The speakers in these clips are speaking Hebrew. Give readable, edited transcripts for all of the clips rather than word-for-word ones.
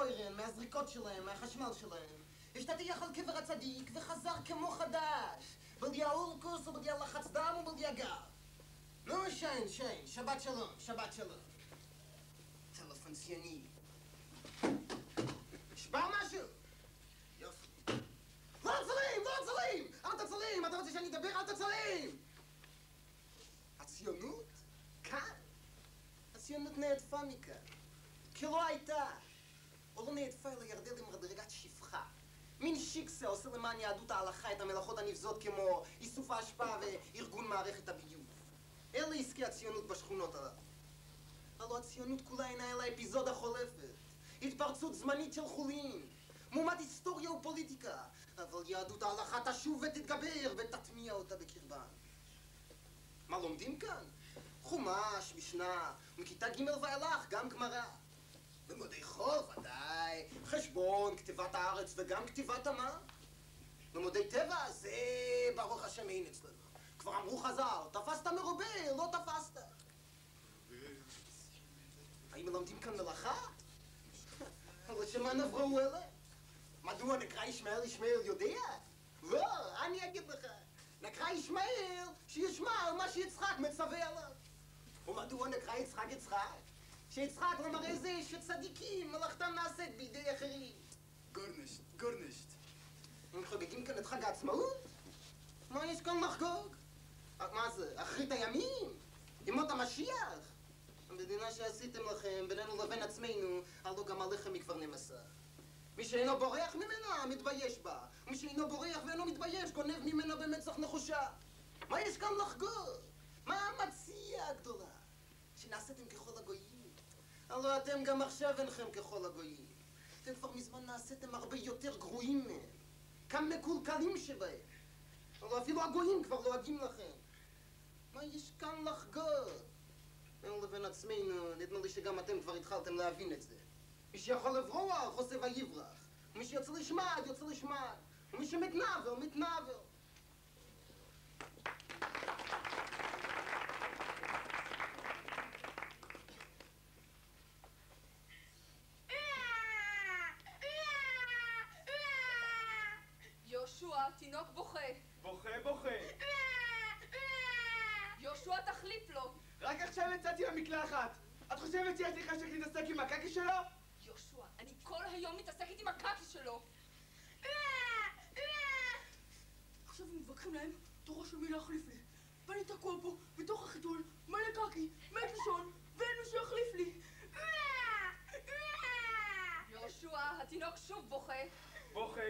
טוירן, מהזריקות שלהם, מהחשמל שלהם. השתטיח על קבר הצדיק וחזר כמו חדש. בלגיה אורקוס ובלגיה לחץ דם ובלגיה גב. נו, שיין, שבת שלום, שבת שלום. טלפון סיוני. נשבר משהו? יופי. לא צלים! אל תצלים! אתה רוצה שאני אדבר? אל תצלים! הציונות? כאן? הציונות נעדפה מכאן. כי לא הייתה. או לא נעדפה אלא ירדה למדרגת שפחה. מין שיקסה עושה למען יהדות ההלכה את המלאכות הנבזות כמו איסוף ההשפעה וארגון מערכת הביוב. אלה עסקי הציונות בשכונות הללו. הלוא הציונות כולה אינה אלא אפיזודה חולפת. התפרצות זמנית של חולין. מומת היסטוריה ופוליטיקה. אבל יהדות ההלכה תשוב ותתגבר ותטמיע אותה בקרבן. מה לומדים כאן? חומש, משנה, מכיתה ג' ואילך, גם גמרא. לימודי חול, ודאי, חשבון, כתיבת הארץ וגם כתיבת המה. לימודי טבע, זה ברוך השם אין אצלנו. כבר אמרו חז"ל, תפסת מרובה, לא תפסת. האם מלמדים כאן מלאכה? אבל שמה נבראו אלה? מדוע נקרא ישמעאל יודע? לא, אני אגיד לך. נקרא ישמעאל שישמע על מה שיצחק מצווה עליו. ומדוע נקרא יצחק? שיצחק למראה זה שצדיקים מלאכתם נעשית בידי אחרים. גורנשט. הם חוגגים כאן את חג העצמאות? מה יש כאן לחגוג? מה זה, אחרית הימים? ימות המשיח? המדינה שעשיתם לכם בינינו לבין עצמנו, הלוא גם הלחם היא כבר נמסה. מי שאינו בורח ממנה, מתבייש בה. ומי שאינו בורח ואינו מתבייש, גונב ממנה במצח נחושה. מה יש כאן לחגוג? מה המציאה הגדולה? שנעשיתם ככל הגויים. הלוא אתם גם עכשיו אינכם ככל הגויים. אתם כבר מזמן נעשיתם הרבה יותר גרועים מהם. כמקולקלים שבהם. הלוא אפילו הגויים כבר לועגים לכם. מה יש כאן לחגוג? בינינו לבין עצמנו, נדמה לי שגם אתם כבר התחלתם להבין את זה. מי שיכול לברוח, עושה ויברח. ומי שיוצא לשמד, יוצא לשמד. ומי שמתנעבר, מתנעבר. יהושע, תינוק בוכה. בוכה. יהושע, תחליף לו. רק עכשיו יצאתי למקלחת. את חושבת שיש לי חשק להתעסק עם הקקי שלו? יהושע, אני כל היום מתעסקת עם הקקי שלו. עכשיו הם מתווכחים להם תורה של מי להחליף לי. ואני תקוע פה בתוך החיתול, מלא קקי, מת לישון, ואין מי שיחליף לי. יהושע, התינוק שוב בוכה.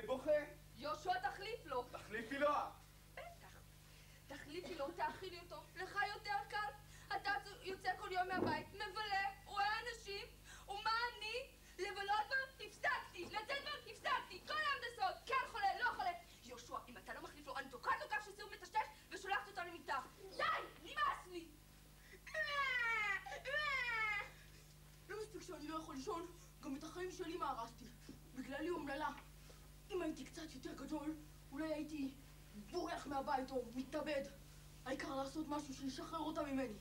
בוכה. יהושע, תחליף לו. תחליפי לו. בטח. תחליפי לו, תאכילי אותו. לך יותר קל. אתה יוצא כל יום מהבית, מבלה, רואה אנשים, ומה אני? לבלות בה? הפסקתי. לצאת בה? הפסקתי. כל ההנדסות, כן חולה, לא חולה. יהושע, אם אתה לא מחליף לו, אני תוקעת לו כך שסיום מטשטש ושולחת אותו למיטה. די! נמאס לי! לא מספיק שאני לא יכול לישון, גם את החיים שלי מהרסתי. בגללי אומללה. אם הייתי קצת יותר גדול, אולי הייתי בורח מהבית או מתאבד. העיקר לעשות משהו שישחרר אותה ממני.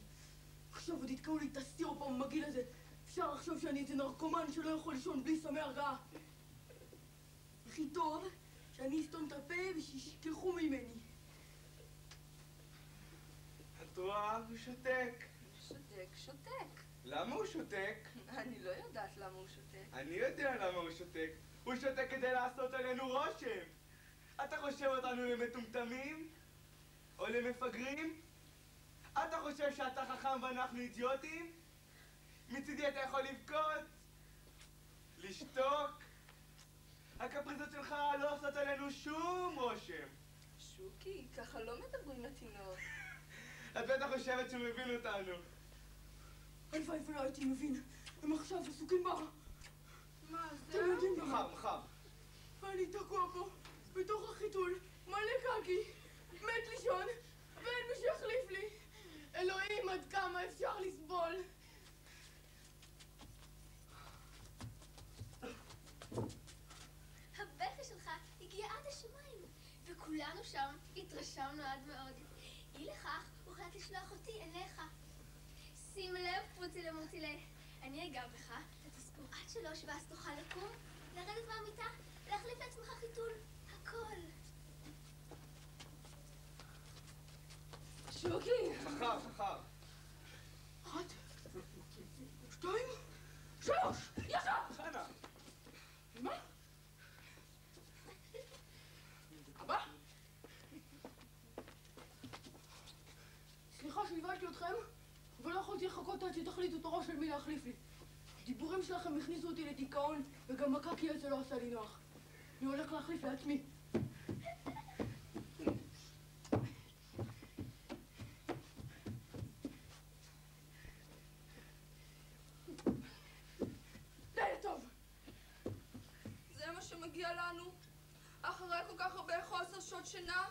עכשיו עוד יתקעו לי את הסטירופום במגעיל הזה. אפשר לחשוב שאני איזה נרקומן שלא יכול לישון בלי סמי הרגעה. הכי טוב שאני אסתום את הפה ושישכחו ממני. את רואה? הוא שותק. שותק. למה הוא שותק? אני לא יודעת למה הוא שותק. אני יודע למה הוא שותק. הוא שותק כדי לעשות עלינו רושם. אתה חושב אותנו למטומטמים? או למפגרים? אתה חושב שאתה חכם ואנחנו אידיוטים? מצידי אתה יכול לבכות, לשתוק. הקפריזות שלך לא עושות עלינו שום רושם. שוקי, ככה לא מדברים לתינוק. את בטח חושבת שהוא מבין אותנו. הלוואי ולא הייתי מבין. הם עכשיו עסוקים בה. מה זה? אתם יודעים מחר. אני תקוע פה, בתוך החיתול, מלא קקי, מת לישון, ואין מי שיחליף לי. אלוהים, עד כמה אפשר לסבול? הבכי שלך הגיע עד השמיים, וכולנו שם התרשמנו עד מאוד. אי לכך הוחלט לשלוח אותי אליך. שים לב, פוצילה מוצילה, אני אגע בך, אתה תסבור עד 3 ואז תוכל לקום, לרדת מהמיטה, להחליף לעצמך חיתול. הכל. שוקי! מחר. 1, 2, 3, ישר! חנה! מה? אבא? סליחה שהבאתי אתכם, אבל לא יכולתי לחכות עד שתחליטו תורו של מי להחליף לי. הדיבורים שלכם הכניסו אותי לדיכאון, וגם מכה כי זה לא עשה לי נוח. אני הולך להחליף לעצמי. לילה טוב! זה מה שמגיע לנו? אחרי כל כך הרבה חוסר שעות שינה?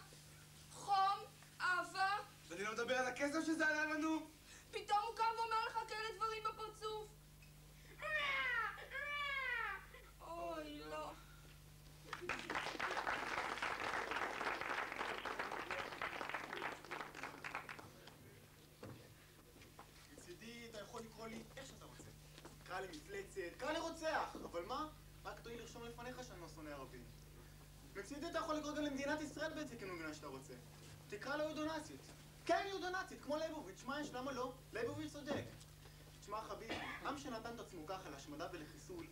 חום? אהבה? ואני לא מדבר על הכסף שזה עלה לנו? פתאום הוא קם ואומר לך כאלה דברים בפרצוף? אוי, לא. מצידי, אתה יכול לקרוא לי איך שאתה רוצה. קרא לי מפלצת, קרא לי רוצח, אבל מה? רק תואיל לרשום לפניך שאני לא שונא ערבים. מצידי, אתה יכול לקרוא גם למדינת ישראל בעצם כנוגנה שאתה רוצה. תקרא לה יודונאצית. כן, יודונאצית, כמו ליבוביץ', מה יש? למה לא? ליבוביץ' צודק. תשמע, חביבי, עם שנתן את עצמו ככה להשמדה ולחיסול,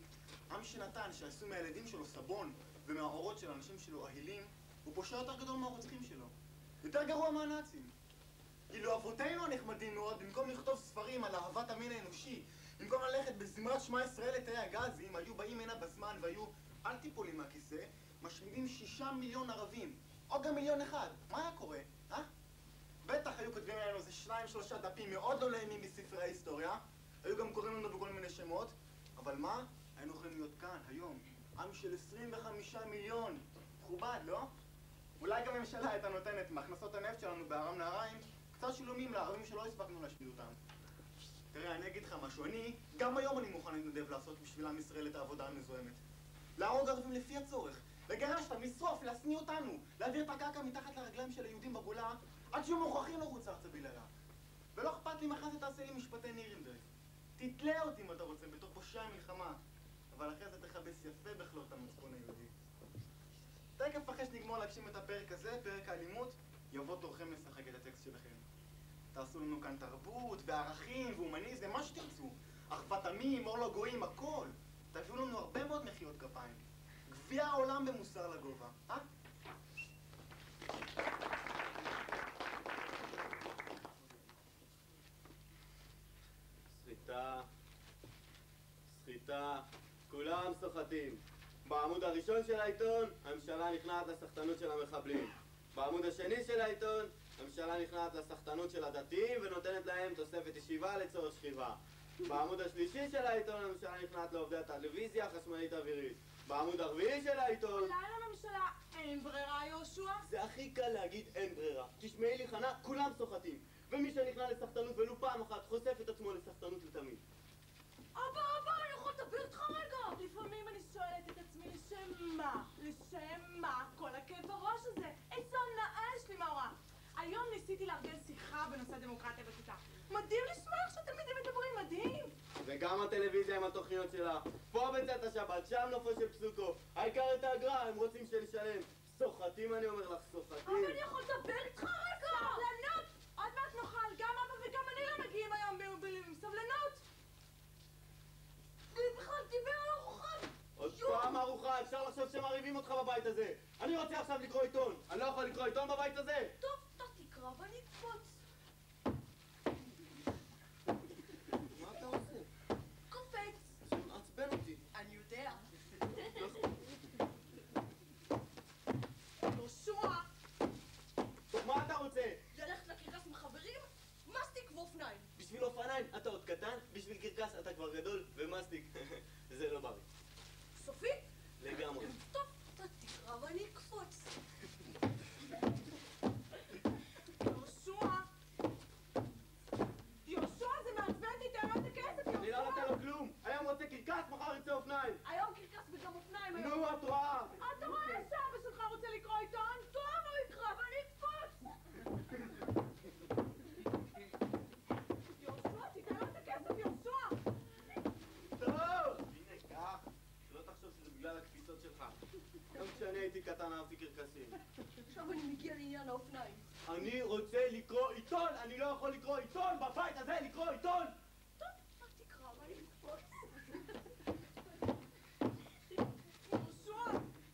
עם שנתן שעשו מהילדים שלו סבון ומהאורות של האנשים שלו אהילים, הוא פושע יותר גדול מהרוצחים שלו. יותר גרוע מהנאצים. כאילו אבותינו הנחמדים מאוד, במקום לכתוב ספרים על אהבת המין האנושי, במקום ללכת בזמרת שמע ישראל לתאי הגזים, היו באים הנה בזמן והיו אל תיפול לי מהכיסא, משמידים 6 מיליון ערבים, או גם 1,000,000. מה היה קורה? בטח היו כותבים עלינו איזה 2-3 דפים מאוד לא נעימים בספרי ההיסטוריה, היו גם קוראים לנו בכל מיני שמות, אבל מה? היינו יכולים להיות כאן, היום, עם של 25 מיליון. מכובד, לא? אולי גם הממשלה הייתה נותנת מהכנסות הנפט שלנו בארם נהריים קצת שילומים לערבים שלא הספקנו להשמיד אותם. תראה, אני אגיד לך משהו, גם היום אני מוכן להתנדב לעשות בשביל עם ישראל את העבודה המזוהמת. להרוג ערבים לפי הצורך, לגרש אותם, לשרוף, להשניא אותנו, להעביר את הקרקע מתחת לרגליים של היהודים בגולה עד שיהיו מוכרחים לרוץ ארצה בלעלה. ולא אכפת לי אם אחרי זה תעשה לי משפטי נירנברג. תתלה אותי אם אתה רוצה בתור פושע מלחמה, אבל אחרי זה תכבס יפה בכלות המצפון היהודי. תכף אחרי שנגמור להגשים את הפרק הזה, פרק האלימות, יבוא תורכם לשחק את הטקסט שלכם. תעשו לנו כאן תרבות וערכים והומניזם, מה שתרצו. אחוות עמים, אור לגויים, הכל. תביאו לנו הרבה מאוד מחיאות כפיים. גביע העולם במוסר לגובה, סחיטה, כולם סוחטים. בעמוד הראשון של העיתון, הממשלה נכנעת לסחטנות של המחבלים. בעמוד השני של העיתון, הממשלה נכנעת לסחטנות של הדתיים ונותנת להם תוספת ישיבה לצורך שכיבה. בעמוד השלישי של העיתון, הממשלה נכנעת לעובדי הטלוויזיה החשמלית אווירית. בעמוד הרביעי של העיתון... אולי לממשלה אין ברירה, יהושע? זה הכי קל להגיד אין ברירה. תשמעי לי, חנה, כולם סוחטים. ומי שנכנע לסחטנות ולו פעם אחת חושף את עצמו לסחטנות לתמיד. אבא, אני יכול לדבר איתך רגע? לפעמים אני שואלת את עצמי לשם מה? לשם מה כל הכאב בראש הזה? איזו הנאה יש לי מההוראה. היום ניסיתי לארגן שיחה בנושא דמוקרטיה בכיתה. מדהים לשמוע איך שתלמידים מדברים, מדהים! וגם הטלוויזיה עם התוכניות שלה. פה בצאת השבת, שם נופו של פסוקו. העיקר את האגרה, הם רוצים שנשלם. סוחטים, אני אומר לך, סוחטים. אבל אני יכול לדבר איתך רגע! סבלנות! עוד מעט נאכל, גם אבא וגם אני לא מגיעים היום עם סבלנות! זה בכלל דיבר על ארוחה! עוד פעם ארוחה, אפשר לחשוב שמריבים אותך בבית הזה. אני רוצה עכשיו לקרוא עיתון. אני לא יכול לקרוא עיתון בבית הזה. טוב, אתה תקרא ואני אקפוץ. מה אתה עושה? קופץ. זה מעצבן אותי. אני יודע. יהושע! טוב, מה אתה רוצה? ללכת לקרקס עם חברים? מסטיק ואופניים. בשביל אופניים אתה עוד קטן, בשביל קרקס אתה כבר גדול, ומסטיק, זה לא בריא. סופי? לגמרי. טוב, אתה תקרא ואני אקפוץ. יהושע! בגלל הקפיצות שלך. גם כשאני הייתי קטן אהבתי קרקסים. עכשיו אני מגיע לעניין האופניים. אני רוצה לקרוא עיתון! אני לא יכול לקרוא עיתון בבית הזה! לקרוא עיתון! טוב, מה תקרא? מה אני לקפוץ?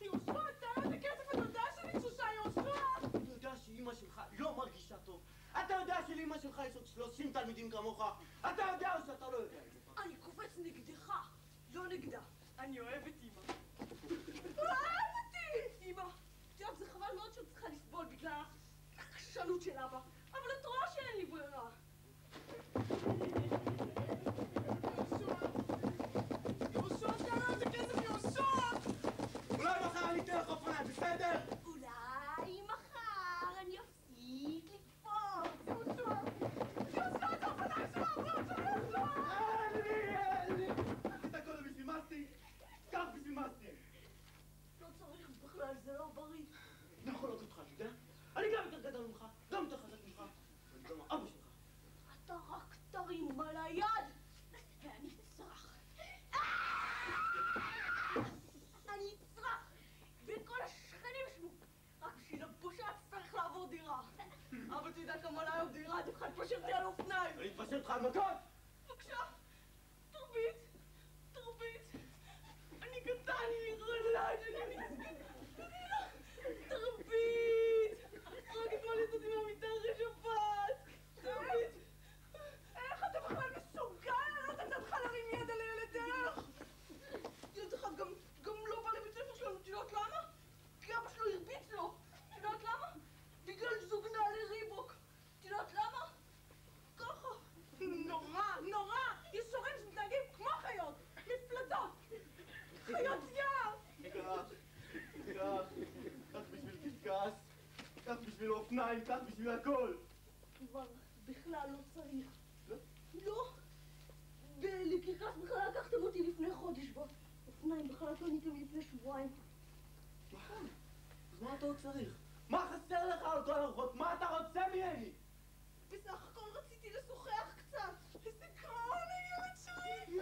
יהושע, אתה לא את הכסף, אתה יודע שאני תשושה, יהושע! אתה יודע שאמא שלך לא מרגישה טוב. אתה יודע שלאמא שלך יש עוד 30 תלמידים כמוך. אתה יודע או שאתה לא יודע את זה? אני קופץ נגדך, לא נגדה. אני אוהבת אמא. אוהב אותי! אמא, טוב, זה חבל מאוד שאת צריכה לסבול בגלל העקשנות של אבא, אבל את רואה שאין לי ברירה. יהושע, תן לו את הכסף, יהושע! אולי מחר אני אתן לך אופניים, בסדר? אולי מחר אני אפסיק לקפוץ. יהושע, את האופניים שלו, אין לי! עשית הכל בשביל מסטיק? קח בשביל מסטיק! לא צריך בכלל, זה לא בריא. אני יכול להגיד אותך, אני יודע? אני גם יותר גדול ממך, גם יותר חזק ממך, ואני גם האבא שלך. אתה רק תרים על היד, ואני אצרח. אני אצרח, וכל השכנים ישבו. רק בשביל הבושה צריך לעבור דירה. אבל תדע כמה עולה היום דירה, אתה יכול להתפשר אותי על אופניים. אני אתפשר אותך על מכות! בבקשה, תרביץ. אני קטן, אני רלד, תרביץ. רק אתמול יצאתי מהמיטה אחרי שבת. תרביץ. איך אתה בכלל מסוגל לעלות את ידך להרים יד על ילדך? ילד אחד גם לא בא לבית ספר שלנו, את יודעת למה? כי אבא שלו הרביץ לו. את יודעת למה? בגלל זוג נעלי ריבוק. את יודעת למה? ככה. נורא. יש הורים שמתנהגים כמו חיות. מפלצות. חיות יער. קח בשביל קרקס, קח בשביל אופניים, קח בשביל הכל. כבר בכלל לא צריך. לא. לקרקס בכלל לקחתם אותי לפני חודש. באופניים בכלל קניתם לי לפני שבועיים. נכון. אז מה אתה עוד צריך? מה חסר לך על כל הרוחות? מה אתה רוצה ממני? בסך הכל רציתי לשוחח קצת. איזה גאון הילד שלי.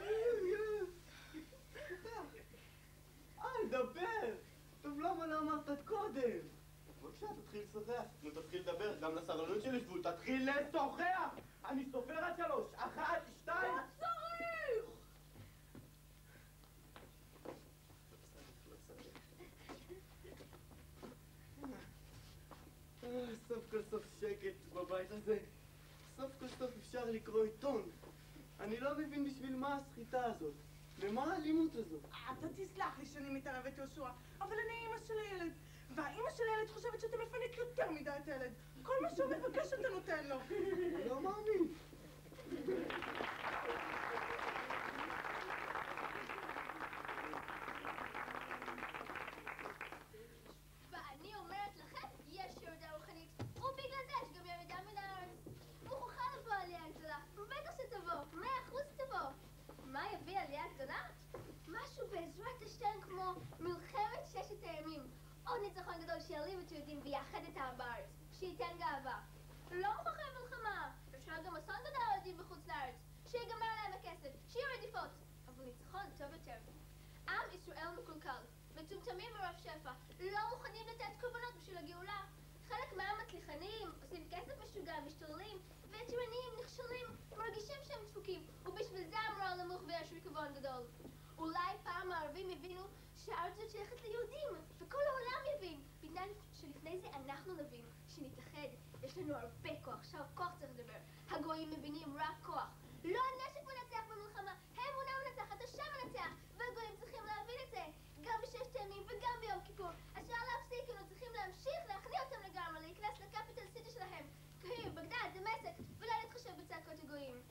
דבר! טוב, למה לא אמרת קודם? בבקשה, תתחיל לשוחח. נו, תתחיל לדבר. גם לסבלנות שלי שבו. תתחיל לשוחח! אני סופר עד 3. 1, 2... לא צריך! סוף כל סוף שקט בבית הזה. סוף כל סוף אפשר לקרוא עיתון. אני לא מבין בשביל מה הסחיטה הזאת. ומה האלימות הזאת? אתה תסלח לי שאני מתערבת יהושע, אבל אני אמא של הילד. והאמא של הילד חושבת שאתה מפנק יותר מדי את הילד. כל מה שהוא מבקש אתה נותן לו. לא מאמין. ואני אומרת לכם, יש ירידה רוחנית, ובגלל זה יש גם ירידה מן הארץ. מוכרחה לבוא עלייה גדולה, ובטח שתבוא, 100% תבוא. מה יביא עלייה גדולה? משהו בעזרת השם כמו מלחמת ששת הימים. עוד ניצחון גדול שיעליב את היהודים ויאחד את העם בארץ, שייתן גאווה. לא מוכרחה מלחמה, אפשר גם אסון גדול ליהודים בחוץ לארץ, שיגמר להם הכסף, שיהיו רדיפות. אבל ניצחון טוב יותר. עם ישראל מקולקל, מטומטמים מרוב שפע, לא מוכנים לתת קורבנות בשביל הגאולה. חלק מהעם מצליחנים, עושים כסף משוגע, משתוללים, והתימנים נכשלים, מרגישים שהם דפוקים, ובשביל זה המורל נמוך ויש ריקבון גדול. אולי פעם הערבים הבינו שהארץ הזאת שייכת ליהודים, וכל העולם יבין, בתנאי שלפני זה אנחנו נבין, שנתאחד, יש לנו הרבה כוח, שהכוח צריך לדבר. הגויים מבינים רק כוח. לא הנשק מנצח במלחמה, האמונה מנצחת, השם מנצח, והגויים צריכים להבין את זה, גם בששת הימים וגם ביום כיפור. אז לא להפסיק, אנחנו צריכים להמשיך להכניע אותם לגמרי, להיכנס לקפיטל סיטי שלהם, קהיר, בגדד, דמשק, ולא להתחשב בצעקות הגויים.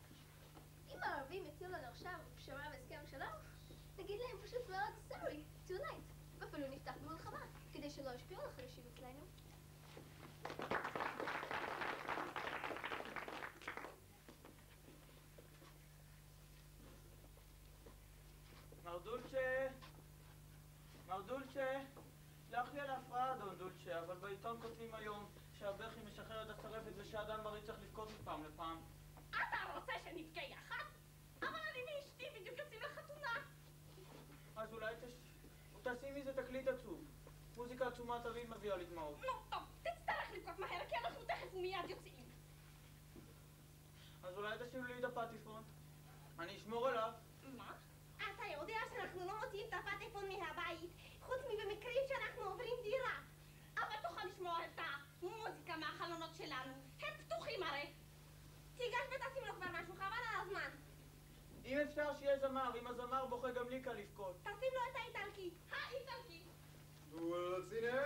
אם הערבים יציעו לנו עכשיו פשרה והסכם שלום, נגיד להם פשוט מאוד, sorry, too late, ואפילו נפתח במלחמה, כדי שלא ישפיעו על החלשים אצלנו. מר דולצ'ה, סלח לי על ההפרעה, דון דולצ'ה, אבל בעיתון כותבים היום שהבכי משחרר את השרפת ושאדם בריא צריך לבכות מפעם לפעם. אתה רוצה שנבכה יחד? אבל אני ואשתי בדיוק יוצאים לחתונה. אז תעשי מזה תקליט עצוב. מוזיקה עצומה תמיד מביאה לי דמעות. נו, טוב, תצטרך לבכות מהר, כי אנחנו תכף ומיד יוצאים. אז אולי תשאירו לי את הפטיפון? אני אשמור עליו. מה? אתה יודע שאנחנו לא מוציאים את הפטפון מהבית, חוץ מבמקרים שאנחנו עוברים דירה. אבל תוכל לשמוע את המוזיקה מהחלונות שלנו. הם פתוחים הרי. תיגש ותשים לו כבר משהו, חבל על הזמן. אם אפשר שיהיה זמר, אם הזמר בוכה גם לי קל לבכות. תשים לו את האיטלקי. האיטלקי. Dulcinea,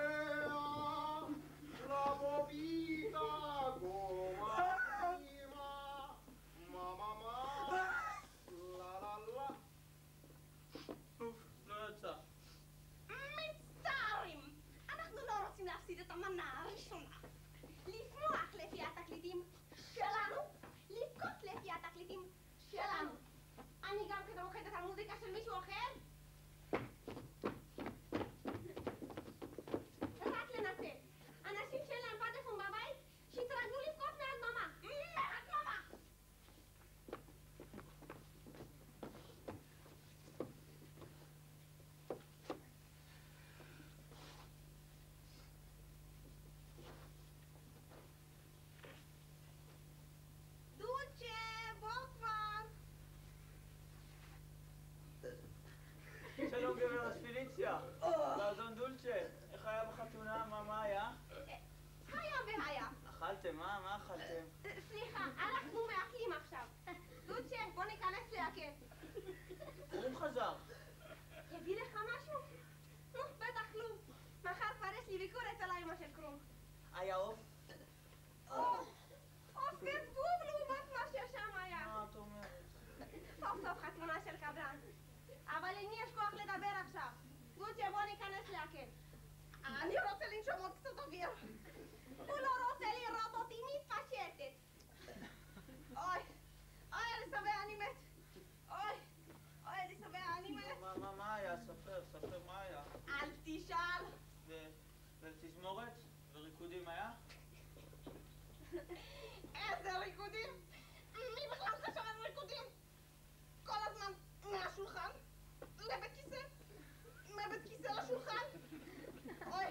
la bobita, goma prima, mamma, la la la. אוף, לא יצא. מצטערים. אנחנו לא רוצים להפסיד את המנה הראשונה. לשמוח לפי התקליטים שלנו, לבכות לפי התקליטים שלנו. אני גם כזה רוקדת את המוזיקה של מישהו אחר? רק לנסה. אנשים שאין להם פטפון בבית, שיתרגלו לבכות מהדממה. מהדממה! דוצ'ה, בוא כבר! שלום גברת פיליציה. ואדון דולצ'ה, איך היה בחתונה? מה היה? היה והיה. אכלתם? מה אכלתם? סליחה, אנחנו מעכלים עכשיו. דוצ'ה, בוא ניכנס להקל. הוא חזר. יביא לך משהו? נו, בטח כלום. מחר כבר יש לי ביקור אצל האמא של קרום. היה עוף? אופיר בוב לעומת מה ששם היה. מה את אומרת? סוף סוף חתונה של קברן. אבל למי יש כוח לדבר עכשיו? דוצ'ה, בוא ניכנס להקל. אני רוצה לנשום עוד קצת אוויר. הוא לא רוצה לראות אותי מתפשטת. אוי, אני שבע, אני מת. אוי, אני שבע, אני מת. מה היה? ספר, מה היה? אל תשאל. ותזמורת? וריקודים היה? איזה ריקודים? מי בכלל חשב על ריקודים? כל הזמן מהשולחן לבית כיסא, מבית כיסא לשולחן. אוי,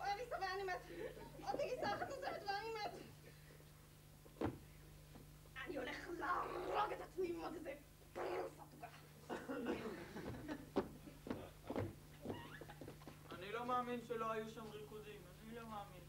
אני שבע, אני מת. עוד גיסה אחת נוספת ואני מת. אני הולך להרוג את עצמי עם עוד איזה פרוסת עוגה. אני לא מאמין שלא היו שם ריקודים. אני לא מאמין.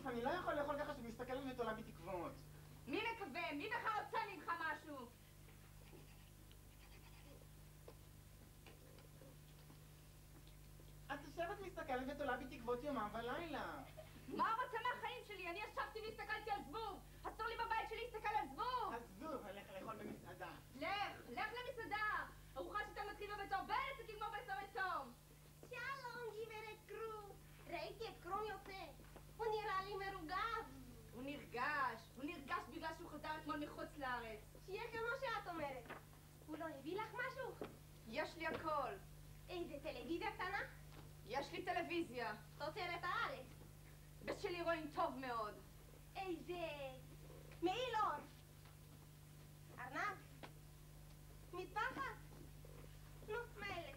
אני לא יכול לאכול ככה שמסתכל על נטולה בתקוות. מי מקווה? מי בכלל רוצה ממך משהו? את יושבת מסתכלת ותולה בתקוות יומם ולילה. מה רוצה מהחיים שלי? אני ישבתי והסתכלתי על זבוב. אסור לי בבית שלי להסתכל על זבוב. עזוב, הלך לאכול במסעדה. לך למסעדה. ארוחה שאתה מתחיל בבית אור, בטח תגמור בצום. שלום, גברת קרום. ראיתי את קרום יוצא. הוא נראה לי מרוגז. הוא נרגש בגלל שהוא חזר אתמול מחוץ לארץ. שיהיה כמו שאת אומרת. הוא לא הביא לך משהו? יש לי הכל. איזה טלוויזיה קטנה? יש לי טלוויזיה. תוצרת הארץ. בשלי רואים טוב מאוד. איזה מעיל אור. ארנב? מטפחת? נו, מלך.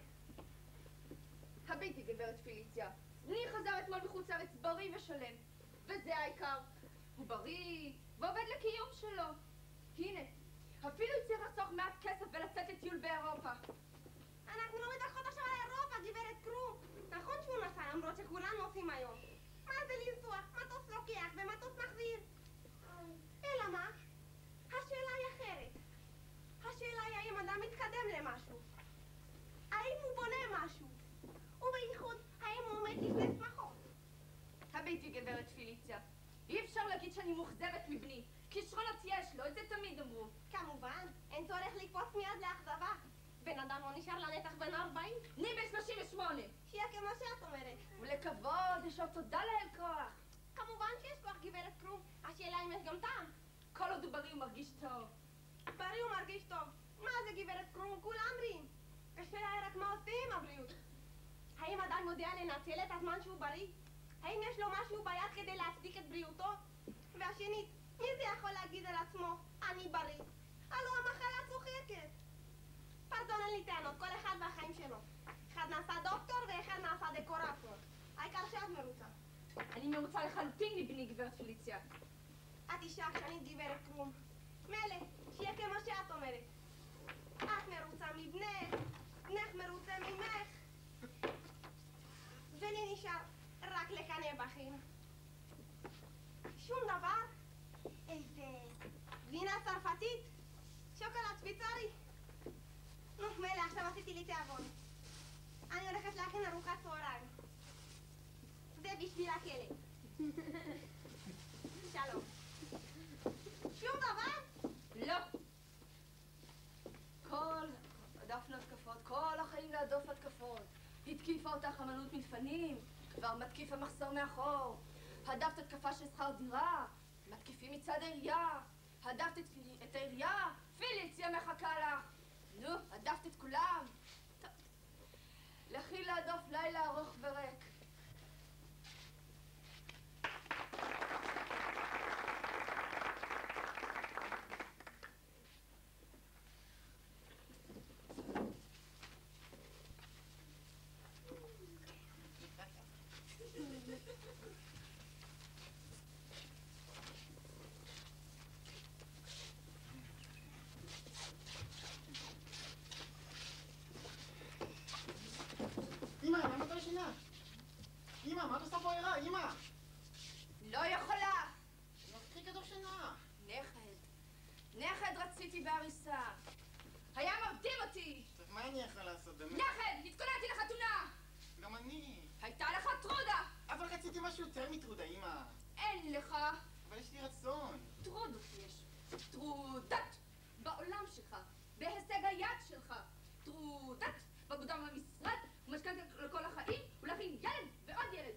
הביטי, גברת פיליציה. בני חזר אתמול מחוץ לארץ בריא ושלם. וזה העיקר. הוא בריא, ועובד לקיום שלו. הנה, אפילו הצליח לחסוך מעט כסף ולצאת לטיול באירופה. אנחנו לא מדרכות עכשיו על אירופה, גברת קרום. נכון שהוא נסע, למרות שכולם נוסעים היום. מה זה לנסוע? מטוס לוקח ומטוס מחזיר. אלא מה? השאלה היא אחרת. השאלה היא האם אדם מתקדם למשהו. האם הוא בונה משהו? ובייחוד, האם הוא עומד לפני שמחות? הביטי, גברת פיליציה. אי אפשר להגיד שאני מאוכזבת מבני. כישרונות יש לו, את זה תמיד אמרו. כמובן, אין צורך לקפוץ מיד לאכזבה. בן אדם לא נשאר לנצח בן 40. אני ב-38. שיהיה כמו שאת אומרת. ולכבוד, יש עוד תודה לאל כוח. כמובן שיש כוח גברת קרום. השאלה אם יש גם טעם. כל עוד הוא בריא הוא מרגיש טוב. בריא הוא מרגיש טוב. מה זה גברת קרום? כולם בריאים. השאלה היא רק מה עושים עם הבריאות. האם אדם יודע לנצל את הזמן שהוא בריא? האם יש לו משהו ביד כדי להצדיק את בריאותו? והשנית, מי זה יכול להגיד על עצמו, אני בריא? הלוא המחלה צוחקת. פרדון, אין לי טענות, כל אחד והחיים שלו. אחד נעשה דוקטור ואחד נעשה דקורטור. העיקר שאת מרוצה. אני מרוצה לחלוטין מבני, גברת פליציה. את אישה עקשנית גברת קרום. מילא, שיהיה כמו שאת אומרת. את מרוצה מבנך, בנך מרוצה ממך. ולי נשאר רק לקנא בכם. שום דבר? איזה גבינה צרפתית? שוקולד שוויצרי? נו, מילא, עכשיו עשיתי לי תיאבון. אני הולכת להכין ארוחת צהריים. זה בשביל הכלב. שלום. שום דבר? לא. כל דפנה התקפות, כל החיים להדוף התקפות. התקיפה אותך אמנות מלפנים, כבר מתקיף המחסור מאחור. הדפת התקפה של שכר דירה, מתקיפים מצד העירייה. הדפת את העירייה, פיליציה מחכה לך. נו, הדפת את כולם. טוב. לכי להדוף לילה ארוך וריק. אמא, למה אתה ישנה? אמא, מה את עושה פה ערה? אמא! לא יכולה. מפחיק את שינה. נכד רציתי בהריסה. היה מרדים אותי. טוב, מה אני יכול לעשות באמת? נכד, התכוננתי לחתונה. גם אני. הייתה לך טרודה. אבל רציתי משהו יותר מטרודה, אמא. אין לך. אבל יש לי רצון. טרודות יש. טרודות בעולם שלך, בהישג היד שלך. טרודות בעבודה במשרד, ומשכנתה לכל החיים, ולהכין ילד ועוד ילד.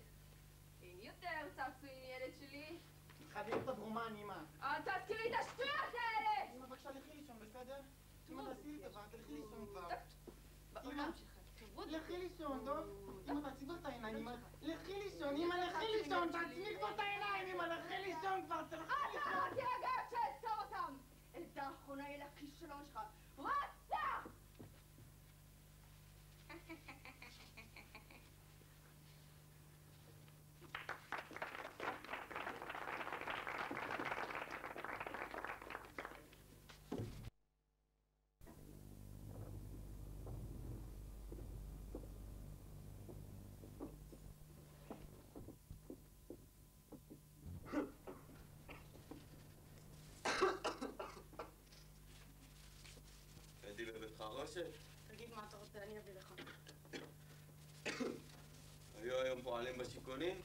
אין יותר צעצועים ילד שלי. חייבים את הדרומן, אמא. אל תזכירי את השטויות האלה! אמא, בבקשה, לכי לישון, בסדר? אמא, תעשי לי טובה, תלכי לישון כבר. בעולם שלך. לכי לישון, טוב? אמא, תעצי כבר את העיניים, אמא. לכי לישון, אמא, לכי לישון, תעצמי כבר את העיניים, אמא, לכי לישון כבר, תלכי לישון. אתה תירגע שאעצור אותם! ילדה האחרונה יהיה לכישלון שלך. רצח! הייתי בביתך רושם? תגיד מה אתה רוצה, אני אביא לך. היו היום פועלים בשיכונים?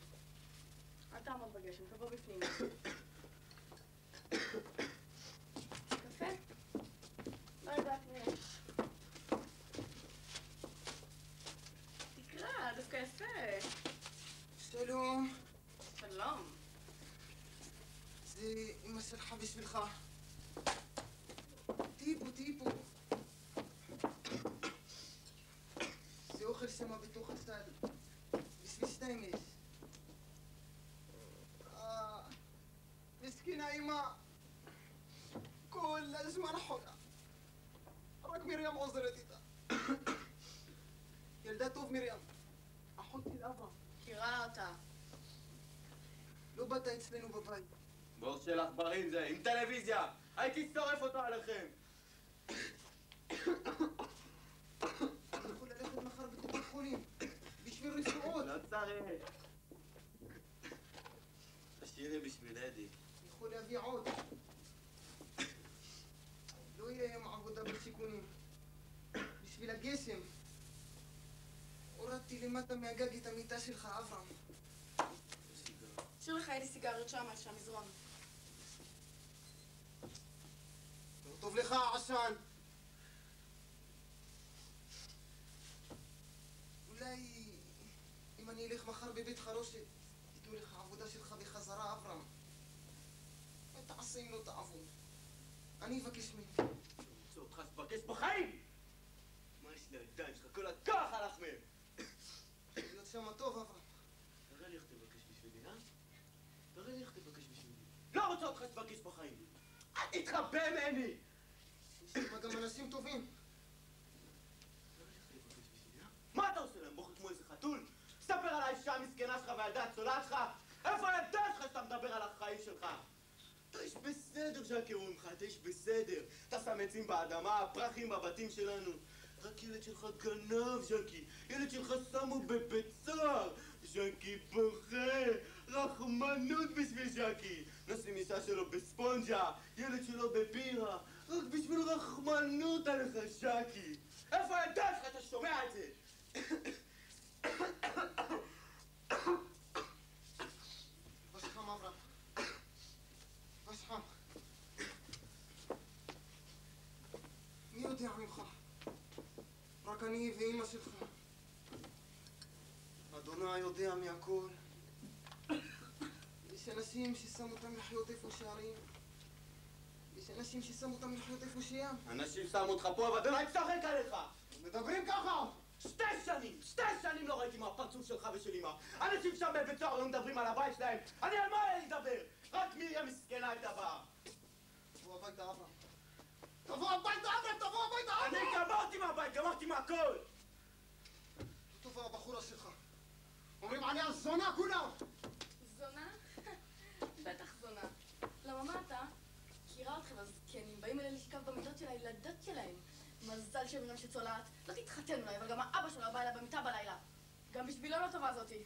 אל תעמוד בגשם, תבוא בפנים. קפה? לא יודעת מי יש. תקרא, דווקא יפה. שלום. שלום. זה אמא שלך בשבילך. טיפו. זה אוכל שמה בתוך הסל. בשביל שתיים יש. מסכינה אמא. כל הזמן חולה. רק מרים עוזרת איתה. ילדה טוב מרים. אחות של אבא. מכירה אותה. לא באת אצלנו בבית. בור של עכברים זה, עם טלוויזיה! הייתי שורף אותו עליכם! אני יכול ללכת מחר בקופת חולים. בשביל רצועות. לא צריך. תשאירי בשביל אדי. אני יכול להביא עוד. לא יהיה היום עבודה בשיכונים. בשביל הגשם. הורדתי למטה מהגג את המיטה שלך, אברהם. שיר לך, אין לי סיגריות שם, על שהמזרון. טוב לך, עשן. אולי אם אני אלך מחר בבית חרושת, ייתנו לך עבודה שלך בחזרה, אברהם. תעשה אם לא תעבוד. אני אבקש ממך. אני רוצה אותך שתבקש בחיים! מה יש לידיים שלך? כל הכוח הלך מהם! להיות שם טוב, אברהם. תראה לי איך תבקש בשבילי, אה? תראה לי איך תבקש בשבילי. לא רוצה אותך שתבקש בחיים! אל תתחבא ממני! יש שם גם אנשים טובים. תראה לי איך תבקש בשבילי, אה? מה אתה עושה להם? בוחר כמו איזה חתול? תספר על האישה המסכנה שלך והילדה הצולעת שלך? איפה הילדה שלך שאתה מדבר על החיים שלך? אתה איש בסדר, ז'קי, אומרים לך, אתה איש בסדר. אתה שם עצים באדמה, פרחים בבתים שלנו. רק ילד שלך גנב, ז'קי. ילד שלך שמו בבית סוהר. ז'קי בוכה. רחמנות בשביל ז'קי. נשים אישה שלו בספונג'ה, ילד שלו בבירה. רק בשביל רחמנות עליך, ז'קי. איפה הילדה שלך? אתה שומע את זה? בשחם, אברהם. בשחם. מי יודע ממך? רק אני ואמא שלך. אדוני יודע מהכל. יש אנשים ששמו אותם לחיות איפה שערים. יש אנשים ששמו אותם לחיות איפה שים. אנשים שמו אותך פה, ואדוני צוחק עליך! מדברים ככה! 2 שנים לא ראיתי מהפרצוף שלך ושל אמא. אנשים שם בבית סוהר לא מדברים על הבית שלהם. אני על מה היה לדבר? רק מרים מסכנה הייתה באה. תבוא הביתה, אברהם. תבוא הביתה, אברהם! תבוא הביתה, אני אברהם! גמרתי מהבית, גמרתי מהכל! טובה הבחורה שלך. אומרים עליה זונה כולם! זונה? בטח זונה. למה מה אתה? מכירה אתכם הזקנים, באים אלה לשכב במיטות של הילדות שלהם. מזל שהם אינם שצולעת. לא תתחתן אולי, אבל גם האבא שלו בא אליי במיטה בלילה. גם בשבילו לא טובה זאתי.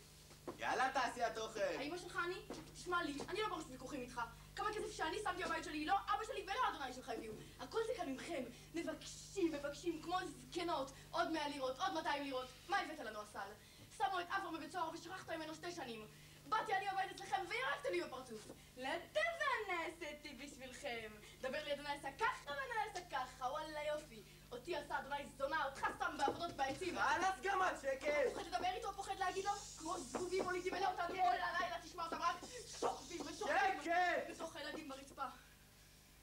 יאללה תעשיית אוכל! האמא שלך אני? תשמע לי, אני לא בראש ויכוחים איתך. כמה כסף שאני שמתי בבית שלי, לא אבא שלי ולא אדוני שלך הביאו. הכל זה כאן ממכם. מבקשים, כמו זקנות. עוד 100 לירות, עוד 200 לירות. מה הבאת לנו הסל? שמו את אברהם בבית סוהר ושכחת ממנו 2 שנים. באתי אני עובדת אצלכם וירקתם לי בפרצוף. לטבע נעשיתי בשבילכם. דבר לי אדוני עשה ככה ואדוני עשה ככה, וואלה יופי. אותי עשה אדוני זונה, אותך שם בעבודות בעצים. חלאס גם את שקט! פוחד לדבר איתו, פוחד להגיד לו, כמו זבובים מולידים אלה אותם כל הלילה, תשמע אותם רק שוכבים ושוכבים. שקט! בתוך הילדים ברצפה.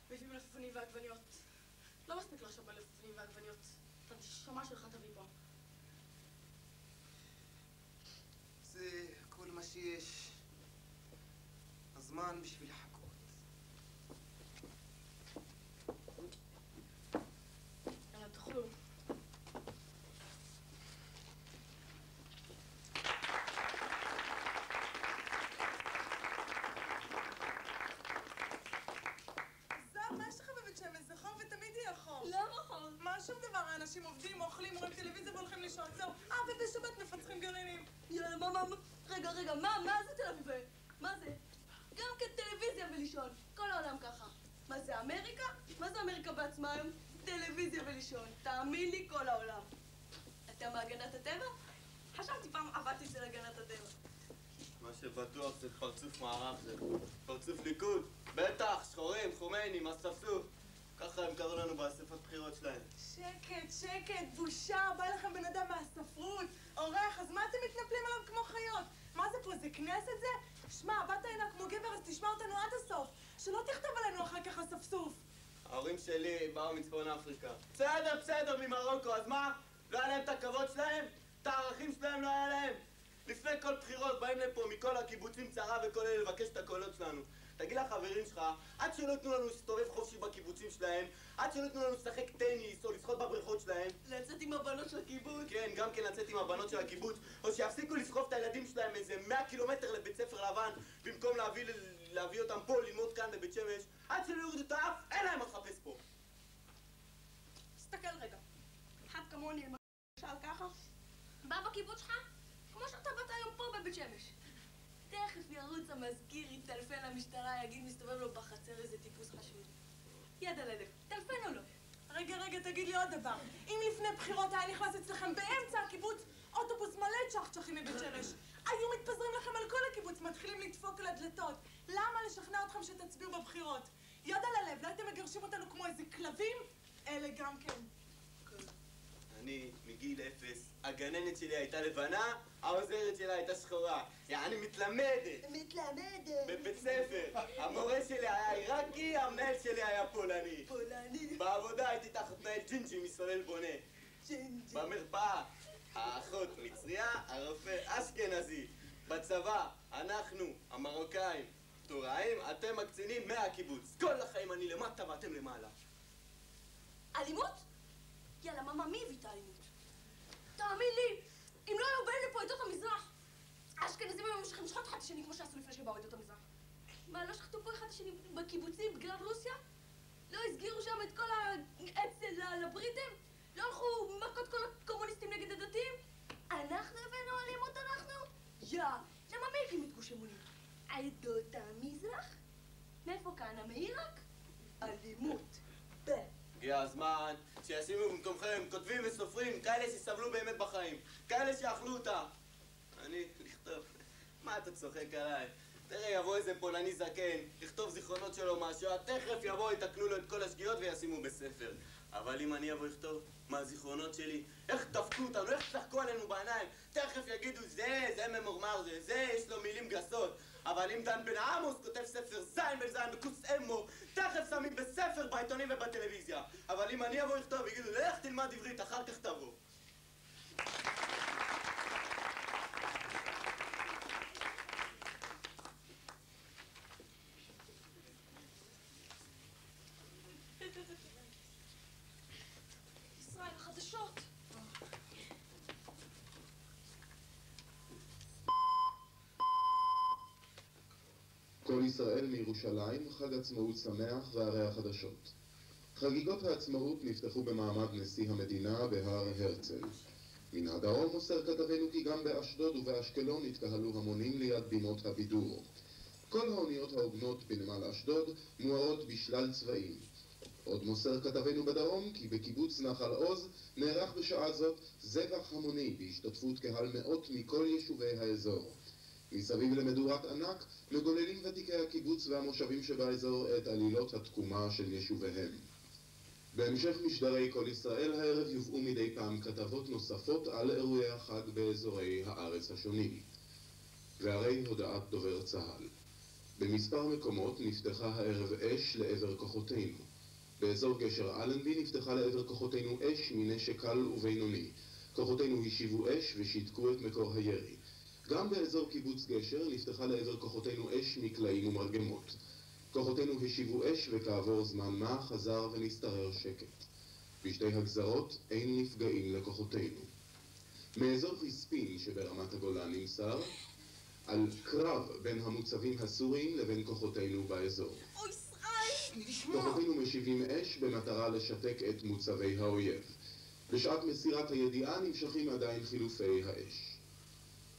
ויושבים מלפפונים ועגבניות. לא מספיק לו עכשיו מלפפונים ועגבניות. את הנשמה שלך תביא פה. זה כל מה שיש. הזמן בשביל לחכות. יאללה, תאכלו. זר, מה יש לך בבית שמש? זה חום ותמיד יהיה חום. למה חום? מה שום דבר, האנשים עובדים, אוכלים, רואים טלוויזיה והולכים לישון, זהו. ובשבת מפצחים גרעינים. יאללה, רגע, מה זה תל אביב? מה זה? גם כטלוויזיה ולישון. כל העולם ככה. מה זה אמריקה? מה זה אמריקה בעצמה היום? טלוויזיה ולישון. תאמין לי, כל העולם. אתה מהגנת הטבע? חשבתי פעם עבדתי של הגנת הטבע. מה שבטוח זה פרצוף מערך זה. פרצוף ליכוד. בטח, שחורים, חומיינים, אספסוף. ככה הם קראו לנו באספת בחירות שלהם. שקט, בושה, בא לכם בן אדם מהספרות, עורך, אז מה אתם מתנפלים עליו כמו חיות? מה זה פה, זה כנסת זה? שמע, באת הנה כמו גבר, אז תשמע אותנו עד הסוף. שלא תכתוב עלינו אחר כך אספסוף. ההורים שלי באו מצפון אפריקה. בסדר, ממרוקו, אז מה? לא היה להם את הכבוד שלהם? את הערכים שלהם לא היה להם? לפני כל בחירות באים לפה מכל הקיבוצים צרה וכל אלה לבקש את הקולות שלנו. תגיד לחברים שלך, עד שלא יתנו לנו להסתובב חופשי בקיבוצים שלהם, עד שלא יתנו לנו לשחק טניס או לשחות בבריכות שלהם. לצאת עם הבנות של הקיבוץ. כן, גם כן לצאת עם הבנות של הקיבוץ, או שיפסיקו לסחוב את הילדים שלהם איזה 100 קילומטר לבית ספר לבן, במקום להביא אותם פה ללמוד כאן בבית שמש, עד שלא יורידו את האף, אין להם מה לחפש פה. תסתכל רגע. אחד כמוני, למשל ככה, בא בקיבוץ שלך, כמו שאתה באת היום פה בבית שמש. תכף ירוץ המזכיר, יטלפן למשטרה, יגיד מסתובב לו בחצר איזה טיפוס חשוד. יד על הלב, טלפן או לא? רגע, תגיד לי עוד דבר. אם לפני בחירות היה נכנס אצלכם באמצע הקיבוץ אוטובוס מלא צ'חצ'חים מבית שמש, היו מתפזרים לכם על כל הקיבוץ, מתחילים לדפוק על הדלתות. למה לשכנע אתכם שתצביעו בבחירות? יד על הלב, לא הייתם מגרשים אותנו כמו איזה כלבים? אלה גם כן. אני, מגיל 0, הגננת שלי הייתה לבנה, העוזרת שלה הייתה שחורה. אני מתלמדת. בבית ספר. המורה שלי היה עיראקי, המנהל שלי היה פולני. בעבודה הייתי תחת מנהל ג'ינג'י מסולל בונה. במרפאה, האחות מצריה, הרופא אשכנזי. בצבא, אנחנו, המרוקאים, טוראים, אתם הקצינים מהקיבוץ. כל החיים אני למטה ואתם למעלה. אלימות? יאללה, מאמה, מי הביא את האלימות? תאמין לי, אם לא היו באים לפה עדות המזרח, האשכנזים היו ממשיכים לשחוט אחד את השני כמו שעשו לפני שבאו עדות המזרח. מה, לא שחטו פה אחד את השני בקיבוצים בגלל רוסיה? לא הסגירו שם את כל האצ"ל לבריטים? לא הלכו מכות כל הקומוניסטים נגד הדתיים? אנחנו הבאנו אלימות, אנחנו? למה מי הקים את גוש אמונים? עדות המזרח? מאיפה כאן, מעיראק? אלימות. הגיע הזמן שישימו במקומכם כותבים וסופרים, כאלה שסבלו באמת בחיים, כאלה שאכלו אותה. אני לכתוב, מה אתה צוחק עליי? תראה, יבוא איזה פולני זקן, לכתוב זיכרונות שלו מהשואה, תכף יבוא, יתקנו לו את כל השגיאות וישימו בספר. אבל אם אני אבוא לכתוב מהזיכרונות שלי, איך דפקו אותנו, איך צחקו עלינו בעיניים, תכף יגידו, זה ממורמר, זה יש לו מילים גסות. אבל אם דן בן עמוס כותב ספר זין בן זין בקוס אמו, תכף שמים בספר בעיתונים ובטלוויזיה. אבל אם אני אבוא לכתוב, יגידו, לך תלמד עברית, אחר כך תבוא. ישראל, חדשות. כל ישראל מירושלים, חג עצמאות שמח והרי החדשות. חגיגות העצמאות נפתחו במעמד נשיא המדינה בהר הרצל. מן הדרום מוסר כתבנו כי גם באשדוד ובאשקלון התקהלו המונים ליד בימות הבידור. כל האוניות העוגנות בנמל אשדוד מוארות בשלל צבעים. עוד מוסר כתבנו בדרום כי בקיבוץ נחל עוז נערך בשעה זאת זבח המוני בהשתתפות קהל מאות מכל יישובי האזור. מסביב למדורת ענק מגוללים ותיקי הקיבוץ והמושבים שבאזור את עלילות התקומה של יישוביהם. בהמשך משדרי כל ישראל הערב יובאו מדי פעם כתבות נוספות על אירועי החג באזורי הארץ השונים. והרי הודעת דובר צה"ל. במספר מקומות נפתחה הערב אש לעבר כוחותינו. באזור גשר אלנבי נפתחה לעבר כוחותינו אש מנשק קל ובינוני. כוחותינו השיבו אש ושיתקו את מקור הירי. גם באזור קיבוץ גשר נפתחה לעבר כוחותינו אש מקלעים ומרגמות. כוחותינו השיבו אש וכעבור זמן מה חזר ונסתרר שקט. בשתי הגזרות אין נפגעים לכוחותינו. מאזור חיספין שברמת הגולן נמסר על קרב בין המוצבים הסוריים לבין כוחותינו באזור. אוי, ישראל! כוחותינו משיבים אש במטרה לשתק את מוצבי האויב. בשעת מסירת הידיעה נמשכים עדיין חילופי האש.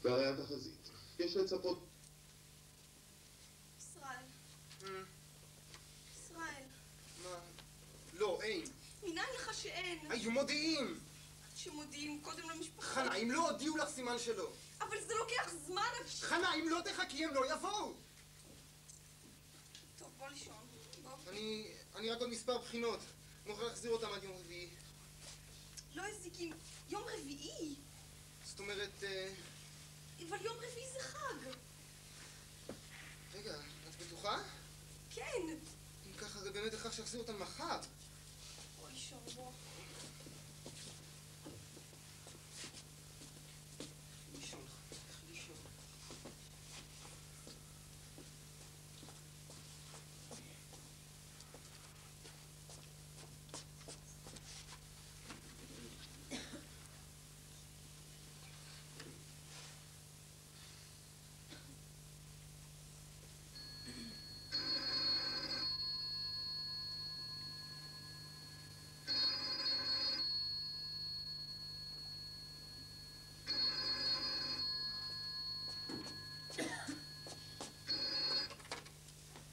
והרי התחזית, יש לצפות... ישראל. ישראל. מה? לא, אין. מנין לך שאין? היו מודיעים! עד שמודיעים קודם למשפחה. חנה, אם לא הודיעו לך סימן שלא. אבל זה לוקח זמן. חנה, אם לא תחכי הם לא יבואו! טוב, בוא לישון. בוא. אני רק עוד מספר בחינות. נוכל להחזיר אותם עד יום רביעי. לא הזיקים. יום רביעי? זאת אומרת... אבל יום רביעי זה חג. רגע, את בטוחה? כן. אם ככה זה באמת הכרח שיחזיר אותם מחר. בוא לישון, בוא. לישון, לישון.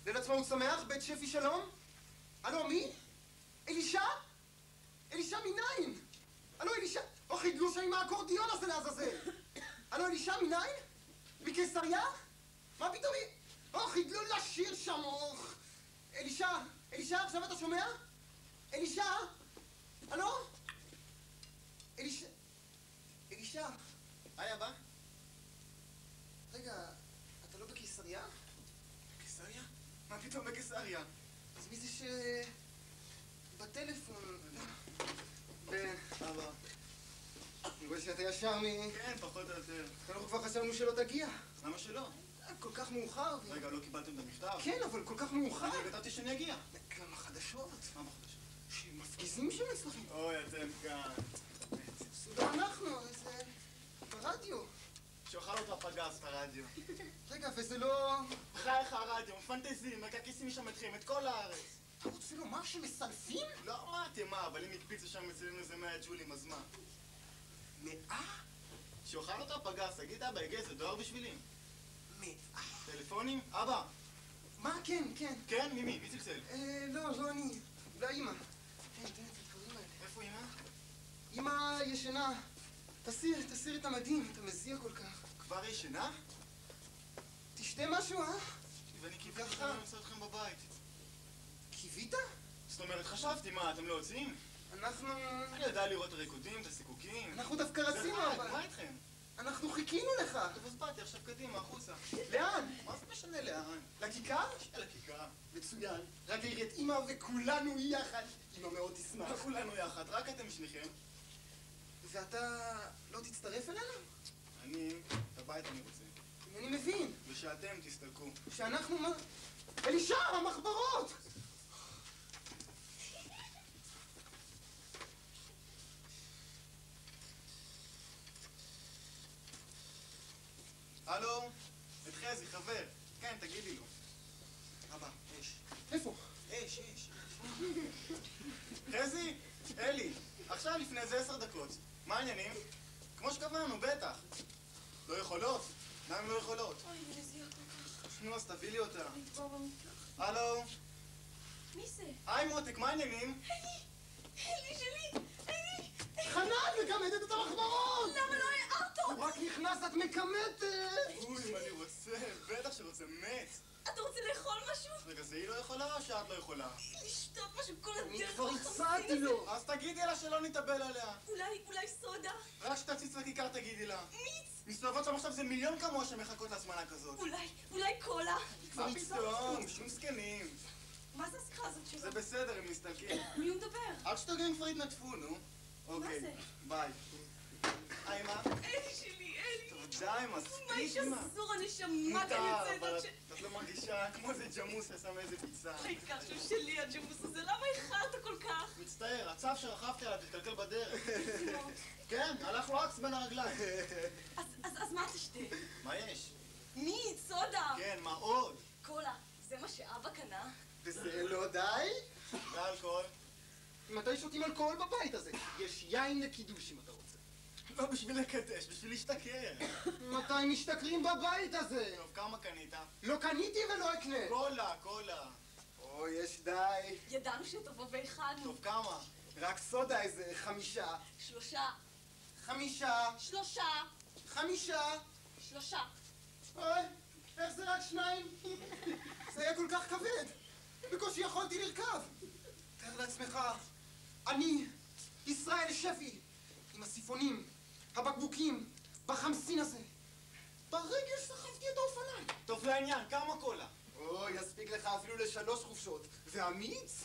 ליל עצמאות שמח, בית שפי שלום? הלו, מי? אלישע? אלישע מניין? הלו, אלישע? או חידלו שם עם האקורדיון הזה לעזאזל. הלו, אלישע מניין? מקיסריה? מה פתאום היא... אוח, ידלו לשיר שם, אוח. אלישע, עכשיו אתה שומע? אלישע? הלו? אלישע? היי, אבא? רגע, אתה לא בקיסריה? בקיסריה? מה פתאום בקיסריה? אז מי זה ש... בטלפון? אבא. אני רואה שאתה ישר כן, פחות או יותר. אנחנו כבר חשבנו שלא תגיע. למה שלא? כל כך מאוחר. רגע, לא קיבלתם את המכתב? כן, אבל כל כך מאוחר. אני כתבתי שאני אגיע. גם החדשות. מה בחדשות? שמפגיזים שם אצלכם. אוי, אתם כאן. סודר אנחנו, זה... ברדיו. שאוכל אותה פגז את הרדיו. רגע, וזה לא... חייך הרדיו, מפנטזים, מקרקסים משם אתכם, את כל הארץ. אתה רוצה לומר שמסלפים? לא, מה אתם, מה? אבל אם הקפיצו שם אצלנו איזה 100 ג'ולים, אז מה? 100? שאוכל אותה פגז, תגיד אבא, הגיע איזה דואר בשבילי. 100? טלפונים? אבא. מה? כן. כן? ממי? מי צלצל? לא אני. אולי אמא. תן את הדברים האלה. איפה אמא? אמא ישנה. תסיר את המדים, אתה מזיע כל כך. כבר ישנה? תשתה משהו, ואני קיוויתי שאני אמצא אתכם בבית. קיווית? זאת אומרת, חשבתי, מה, אתם לא יוצאים? אני יודע לראות את הריקודים, את הסיכוקים. אנחנו דווקא רצינו, זה אבל... מה איתכם? אנחנו חיכינו לך. טוב, אז באתי עכשיו קדימה, החוצה. לאן? מה זה משנה לאן? לכיכר? לכיכר. מצוין. רק נראית אמא וכולנו יחד. אמא מאוד תשמח. כולנו יחד, רק אתם שניכם. ואתה לא תצטרף אלינו? אני, את הבית אני רוצה. אני מבין. ושאתם תסתלקו. שאנחנו מה? אלישע, המחברות! הלו? את חזי, חבר. כן, תגידי לו. אבא, אש. איפה? אש. חזי? אלי. עכשיו לפני זה 10 דקות. מה העניינים? כמו שקבענו, בטח. לא יכולות? מה אם לא יכולות? אוי, אני מזיעה כל כך. נו, אז תביא לי אותה. נטבע במקלחת. הלו? מי זה? היי מותק, מה העניינים? אלי שלי! אלי! חנן, מקמדת את המחברות! למה לא הערת אותי? הוא רק נכנס, את מקמדת! אוי, אם אני רוצה, בטח שרוצה, מת. אתה רוצה לאכול משהו? רגע, זה היא לא יכולה או שאת לא יכולה? לשתות משהו כל הדרך. אני כבר בחמסין הצעתי הזה? לו! אז תגידי לה שלא נתאבל עליה. אולי סודה? רק שתציץ לכיכר תגידי לה. מיץ? מסתובבות שם עכשיו זה מיליון כמוה שמחכות להזמנה כזאת. אולי קולה? כבר מה פתאום? שום זקנים. מה זה השיחה הזאת שלו? זה בסדר, הם מסתלקים. מי הוא מדבר? עד שתגעים כבר התנדפו, נו. אוקיי, זה? ביי. היי, מה? אלי שלי, אלי! טוב, די, מה מספיק, איש אמא. אסור הנשמה כאן מותר, יוצאת אבל עד ש... את לא מרגישה כמו איזה ג'מוס ששם איזה פיצה. העיקר שהוא שלי הג'מוס הזה, למה איחרת כל כך? מצטער, הצו שרכבתי עליו התקלקל בדרך. כן, הלך לו אקס בין הרגליים. אז מה תשתה? מה יש? מיץ, סודה! כן, מה עוד? קולה, זה מה שאבא קנה? וזה לא די? ואלכוהול? מתי שותים אלכוהול בבית הזה? יש יין לקידוש אם אתה רוצה. לא בשביל לקדש, בשביל להשתכר. מתי משתכרים בבית הזה? טוב, כמה קנית? לא קניתי ולא אקנה! קולה. או, יש די. ידענו שתבוא והכנו. טוב, כמה? רק סודה איזה 5. 3. 5. 3. 5. 3. אוי, איך זה רק 2? זה היה כל כך כבד. בקושי יכולתי לרכב. תאר לעצמך, אני, ישראל שפי, עם הסיפונים, הבקבוקים, בחמסין הזה. ברגל סחבתי את האופניים. טוב, לעניין, כמה קולה? אוי, יספיק לך אפילו ל3 חופשות. והמיץ?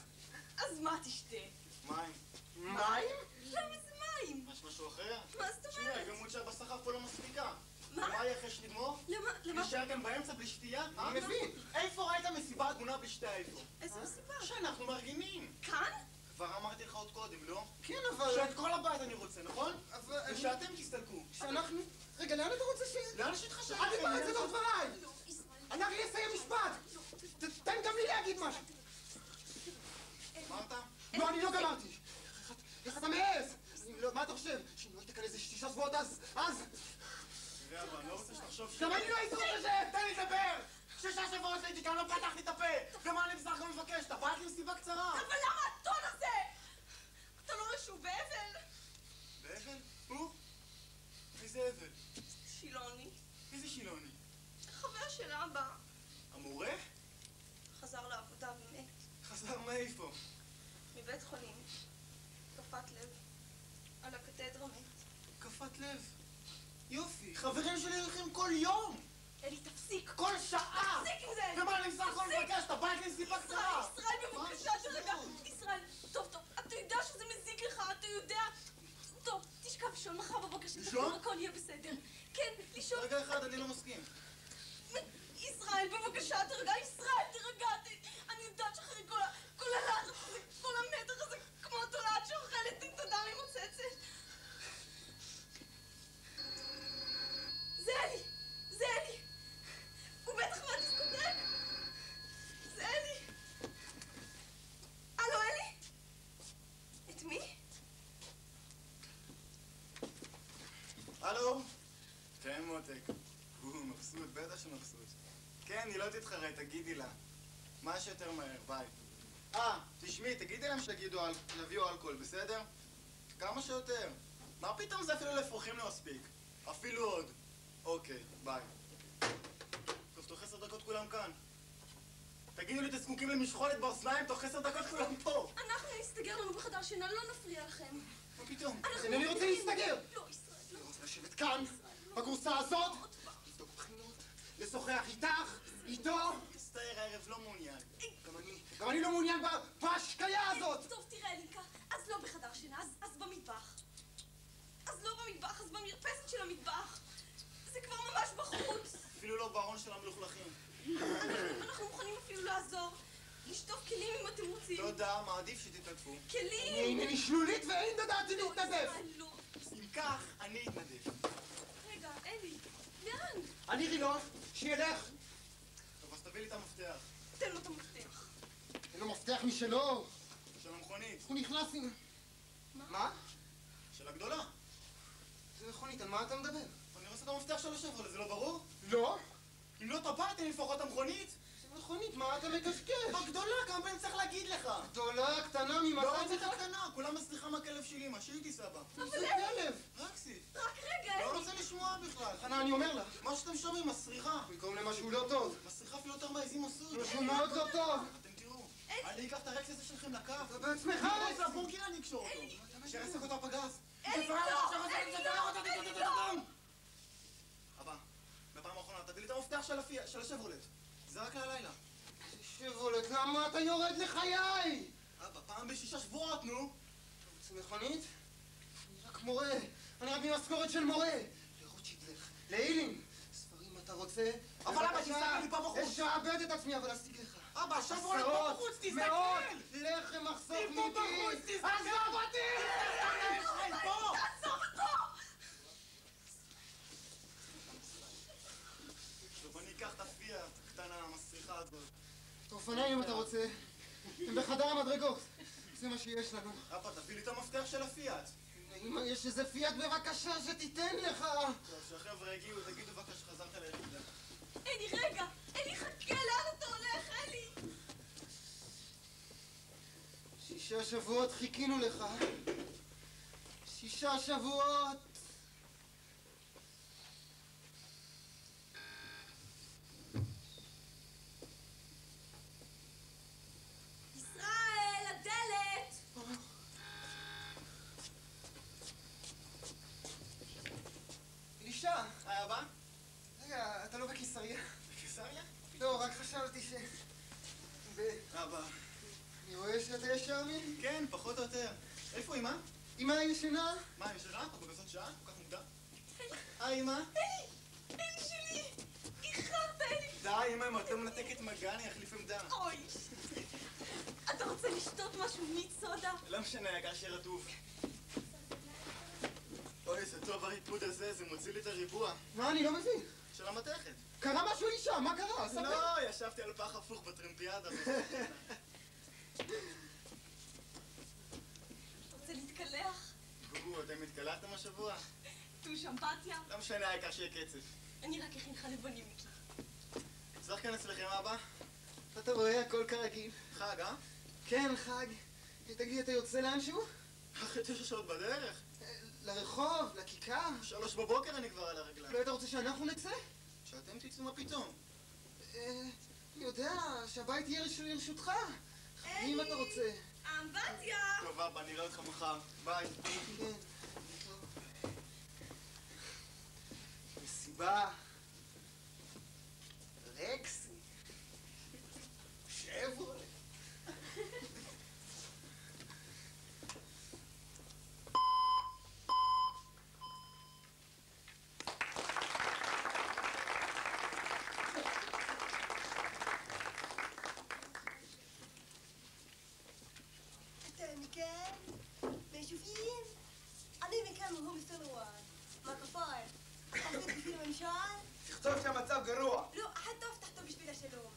אז מה תשתה? מים. מים? למה זה מים? יש משהו אחר? מה זאת תשמעי, אומרת? הכמות שבסחף פה לא מספיקה. מה? ומה יהיה אחרי שנגמור? למה? נשאר גם באמצע בלי שתייה? אני מבין. איפה ראית מסיבה הגונה בלי שתייה איפה? איזה מסיבה? שאנחנו מארגנים. כאן? כבר אמרתי לך עוד קודם, לא? כן, אבל... שאת כל הבית אני רוצה, נכון? אבל... ושאתם תסתלקו. שאנחנו... רגע, לאן אתה רוצה ש... לאן שתחשב? אל תתפרץ לתוך דבריי! אני רק אסיים משפט! תן גם לי להגיד משהו! אמרת? לא, אני לא גמרתי! איך אתה מעז? מה אתה חושב? שאם לא היית כאן איזה 6 שבועות אז... תראה, אבל אני לא רוצה שתחשוב ש... גם אני לא הייתי רוצה ש... תן לי לדבר! 6 שבועות הייתי כאן, לא פתחתי את הפה! ומה אני בסך הכל מבקש? אתה באת לי מסיבה קצרה! אבל למה הטון הזה? אתה לא רואה שהוא באבל? באבל? הוא? איזה אבל? שילוני. איזה שילוני? מאיפה? מבית חולים. קפאת לב. על הקתדרה מת. קפאת לב. יופי, חברים שלי הולכים כל יום! אלי, תפסיק! כל שעה! תפסיק עם זה! ומה אני בסך הכל מבקש? אתה בא לי סיבה קצרה! ישראל, בבקשה, תרגע! ישראל, טוב, אתה יודע שזה מזיק לך, אתה יודע... טוב, תשכב לישון, מחר בבוקר שתחזור, הכל יהיה בסדר. כן, לישון... רגע אחד, אני לא מסכים. ישראל, בבקשה, תרגע, ישראל, תרגע! אני יודעת שאחרי כל הלחץ הזה, כל המתח הזה, כמו תולעת שאוכלת עם תודה ממוצצת. זה אלי! זה אלי! הוא בטח מהדיסקוטק! זה אלי! הלו, אלי? את מי? הלו? כן, מותק. מבסוט, בטח שמבסוט. כן, היא לא תתחרט, תגידי לה. מה שיותר מהר, ביי. תשמעי, תגידי להם שיביאו אלכוהול, בסדר? כמה שיותר. מה פתאום זה אפילו לפרוחים לא מספיק? אפילו עוד. אוקיי, ביי. טוב, תוך 10 דקות כולם כאן. תגידו לי, תזקוקים למשחולת באוזניים, תוך 10 דקות כולם פה. אנחנו נסתגר לנו בחדר שינה, לא נפריע לכם. מה פתאום? אינני רוצה להסתגר! לא, ישראל, לא. אני רוצה לשבת כאן, בגורסה הזאת, לבדוק בחינות, לשוחח איתך, איתו. תסתער הערב, לא מעוניין. גם אני לא מעוניין בהשקיה הזאת! טוב, תראה, ליקה, אז לא בחדר שינה, אז במטבח. אז לא במטבח, אז במרפסת של המטבח. זה כבר ממש בחוץ. אפילו לא בארון של המלוכלכים. אנחנו מוכנים אפילו לעזור. לשטוף כלים אם אתם רוצים. תודה, מעדיף שתתנדפו. כלים! אינני שלולית ואין דעתי להתנדב! לא. אם כך, אני אתנדב. רגע, אלי, לאן? אני רילוף, שילך! טוב, אז תביא לי את המפתח. תן לו את המפתח. אין לו מפתח משלו! של המכונית. הוא נכנס עם... מה? של הגדולה. זה מכונית, על מה אתה מדבר? אני רוצה את המפתח של השברולה, זה לא ברור? לא? אם לא טבעתם לפחות המכונית? זה מכונית, מה אתה מקשקש? בגדולה, כמה פעמים צריך להגיד לך? גדולה, קטנה, ממתי לא רוצה את בכלל? הקטנה, כולם מסליחה מהכלב של אמא, שהיא איתי סבא. זה כלב! רק סיף. רק רגע, לא אלי. רוצה לשמוע בכלל. חנה, אני אומר לך. מה שאתם שומעים, מסריחה. במקום למשהו לא טוב. מסריחה אפילו יותר מהעזים עשו. משהו מאוד לא טוב. אתם תראו. אני אקח את הרקס הזה שלכם לקו. אתה בעצמך אני רץ! לבונקר אני אקשור אותו. שירסק אותו הפגז. אלי, לא! אלי, לא! אבא, בפעם האחרונה תביא לי את המפתח של השברולט. זה רק ללילה. שברולט, למה אתה יורד לחיי? אבא, פעם ב6 שבועות, נו. אתה רוצה מכונית? אני רק מורה. אני רק ממשכורת של מורה. לרוטשילדך, לאילין. ספרים אתה רוצה? אבל אבא, תסתכל לי פה בחוץ. אשעבד את עצמי, אבל אשיג לך. אבא, שברולט פה בחוץ, תסתכל! מאות, לחם מחסוך פה בחוץ, תסתכל! עזוב אותי! פה! תעזוב אותו! טוב, אני אקח את הפיאט הקטנה, המסריחה הזאת. אופניים אם אתה רוצה. הם בחדר המדרגות. זה מה שיש לנו. אבא, תביא לי את המפתח של הפיאט. אם יש איזה פיאט בבקשה שתיתן לך. טוב, כשהחבר'ה הגיעו, תגידו בבקשה שחזרת ליחידה. אלי, רגע! אלי, חכה, לאן אתה הולך, אלי? 6 שבועות חיכינו לך. 6 שבועות. ישראל, הדלת! אלישע, היי, אבא? רגע, אתה לא בקיסריה? בקיסריה? לא, רק חשבתי ש... אבא. אני רואה שאתה ישר מין. כן, פחות או יותר. איפה אמא? אמא ישנה? מה, היא ישנה? את בגזות שעה? כל כך מוקדם? היי, אמא? אלי שלי! איחרת, אלי! די, אמא, אם את לא מנתקת מגע, אני אחליף עמדה. אוי! אתה רוצה לשתות משהו מיץ סודה? לא משנה, העיקר שיהיה רטוב. אוי, זה טוב הריפוד הזה, זה מוציא לי את הריבוע. מה, אני לא מבין. של המתכת. קרה משהו אלישע, מה קרה? ספר. לא, ישבתי על פח הפוך בטרמפיאדה. רוצה להתקלח? גוגו, אתם התקלחתם השבוע? טוש אמפתיה? לא משנה, העיקר שיהיה קצב. אני רק אכין לך לבנים, מיקי. צריך כאן אצלכם, אבא? אתה רואה, הכל כרגיל. חג, אה? כן, חג. תגיד, אתה יוצא לאנשהו? אחרי 9 שעות בדרך. לרחוב, לכיכר? 3 בבוקר אני כבר על הרגליים. לא, אתה רוצה שאנחנו נצא? שאתם תצאו, מה פתאום? אני יודע, שהבית יהיה לרשותך. אם אתה רוצה רוצה? אמבטיה! טוב, אבא, נראה אותך מחר. ביי. כן. מסיבה. רקסי. שברולה. أنت مكان ما شوفين أنا مكان وهم سنوات ما كفاية حطيت فيه مشان תכתוב שהמצב גרוע. לא, حتى فتحته בשביל השלום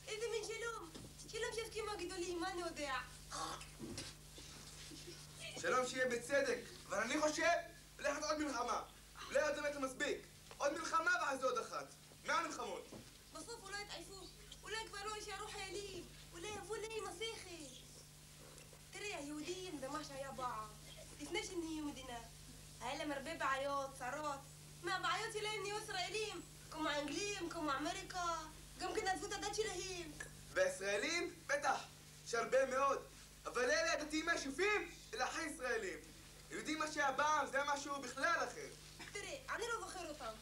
איזה מין שלום? שלום שיסכימו הגדולים, מה אני יודע? שלום שיהיה בצדק, אבל אני חושב ללכת עוד מלחמה. אולי עוד באמת לא מספיק. עוד מלחמה ואז עוד אחת. 100 מלחמות. בסוף אולי יתעייפו, אולי כבר לא יישארו חיילים, אולי יבוא להם השכל. תראי, היהודים זה מה שהיה פעם, לפני שנהיו מדינה. היה להם הרבה בעיות, צרות. מהבעיות שלהם נהיו ישראלים, כמו האנגלים, כמו אמריקה, גם כן עזבו את הדת שלהם. והישראלים? בטח, יש הרבה מאוד. אבל אלה הדתיים מהשופים, אלה הכי ישראלים. יהודים מה שהיה פעם, זה משהו בכלל אחר. תראי, אני לא זוכר אותם.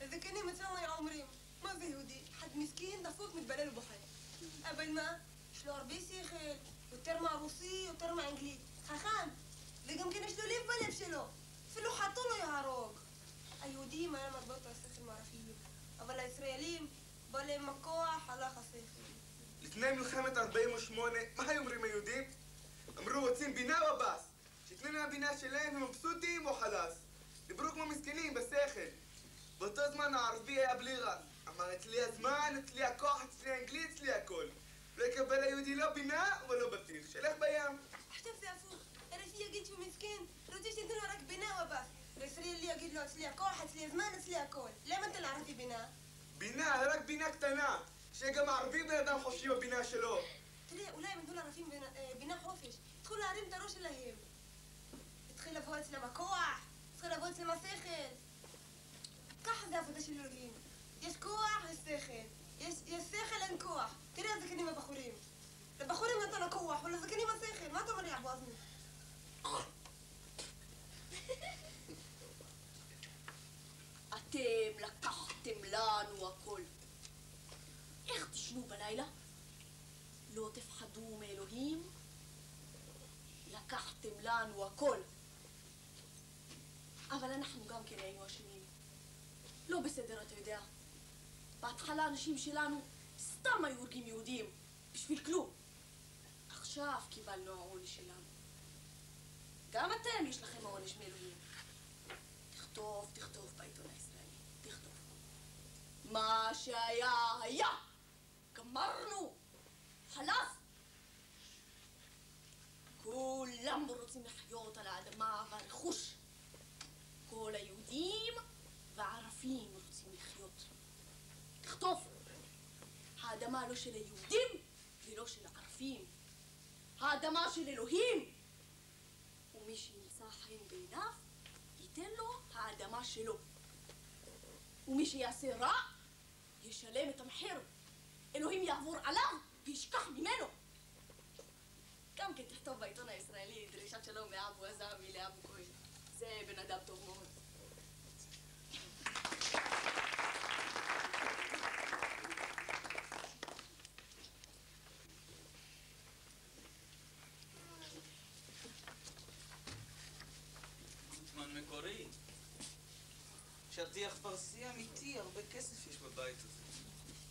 הזקנים אצלנו היו אומרים, מה זה יהודי? אחד מסכין, דפוק, מתבלל ובוכה. אבל מה? יש לו הרבה שכל, יותר מהרוסי, יותר מהאנגלית. חכם, וגם כן יש לו לב בלב שלו. אפילו חתול לא יהרוג. היהודים היה להם הרבה יותר שכל מערפיים, אבל הישראלים, בא להם הכוח, הלך השכל. לפני מלחמת 48, מה היו אומרים היהודים? אמרו, רוצים בינה או בס? שיתנו להם הבינה שלהם, הם מבסוטים או חלס. דיברו כמו מסכנים, בשכל. באותו זמן הערבי היה בלי רב. אמר, אצלי הזמן, אצלי הכוח, אצלי האנגלית, אצלי הכל. לא יקבל היהודי לא בינה ולא בטיח. שילך בים. עכשיו זה הפוך. הרפי יגיד שהוא מסכן, רוצה שייתנו לו רק בינה או בס. הישראלי יגיד לו, אצלי הכוח, אצלי הזמן, אצלי הכל. למה אתה לערבי בינה? בינה, רק בינה קטנה. שיהיה גם הערבי בן אדם חופשי בבינה שלו. תראה, אולי הם יתנו לערבים בינה חופש. התחילו להרים את הראש שלהם. התחיל לבוא אצלם הכוח, התחיל לבוא אצלם השכל. ככה זה העבודה של אלוהים. יש כוח, יש שכל. יש שכל, אין כוח. תראה הזקנים הבחורים. לבחורים נתן הכוח, ולזקנים השכל. מה אתה אומר לי, אבו עזמי? אתם לקחתם לנו הכל. איך תשנו בלילה? לא תפחדו מאלוהים? לקחתם לנו הכל. אבל אנחנו גם כן היינו אשמים. לא בסדר, אתה יודע. בהתחלה האנשים שלנו סתם היו הורגים יהודים, בשביל כלום. עכשיו קיבלנו העונש שלנו. גם אתם יש לכם העונש מאלוהים. תכתוב בעיתון הישראלי, תכתוב. מה שהיה, היה! גמרנו! חלף! כולם רוצים לחיות על האדמה והרכוש. כל היהודים והערבים רוצים לחיות. תכתוב. האדמה לא של היהודים ולא של הערבים. האדמה של אלוהים. ומי שימצא חן בעיניו, ייתן לו האדמה שלו. ומי שיעשה רע, ישלם את המחיר. אלוהים יעבור עליו וישכח ממנו. גם כן תכתוב בעיתון הישראלי דרישת שלום מאבו עזמי לאבו כהן. זה בן אדם טוב מאוד. זמן מקורי. שטיח פרסי אמיתי, הרבה כסף יש בבית הזה.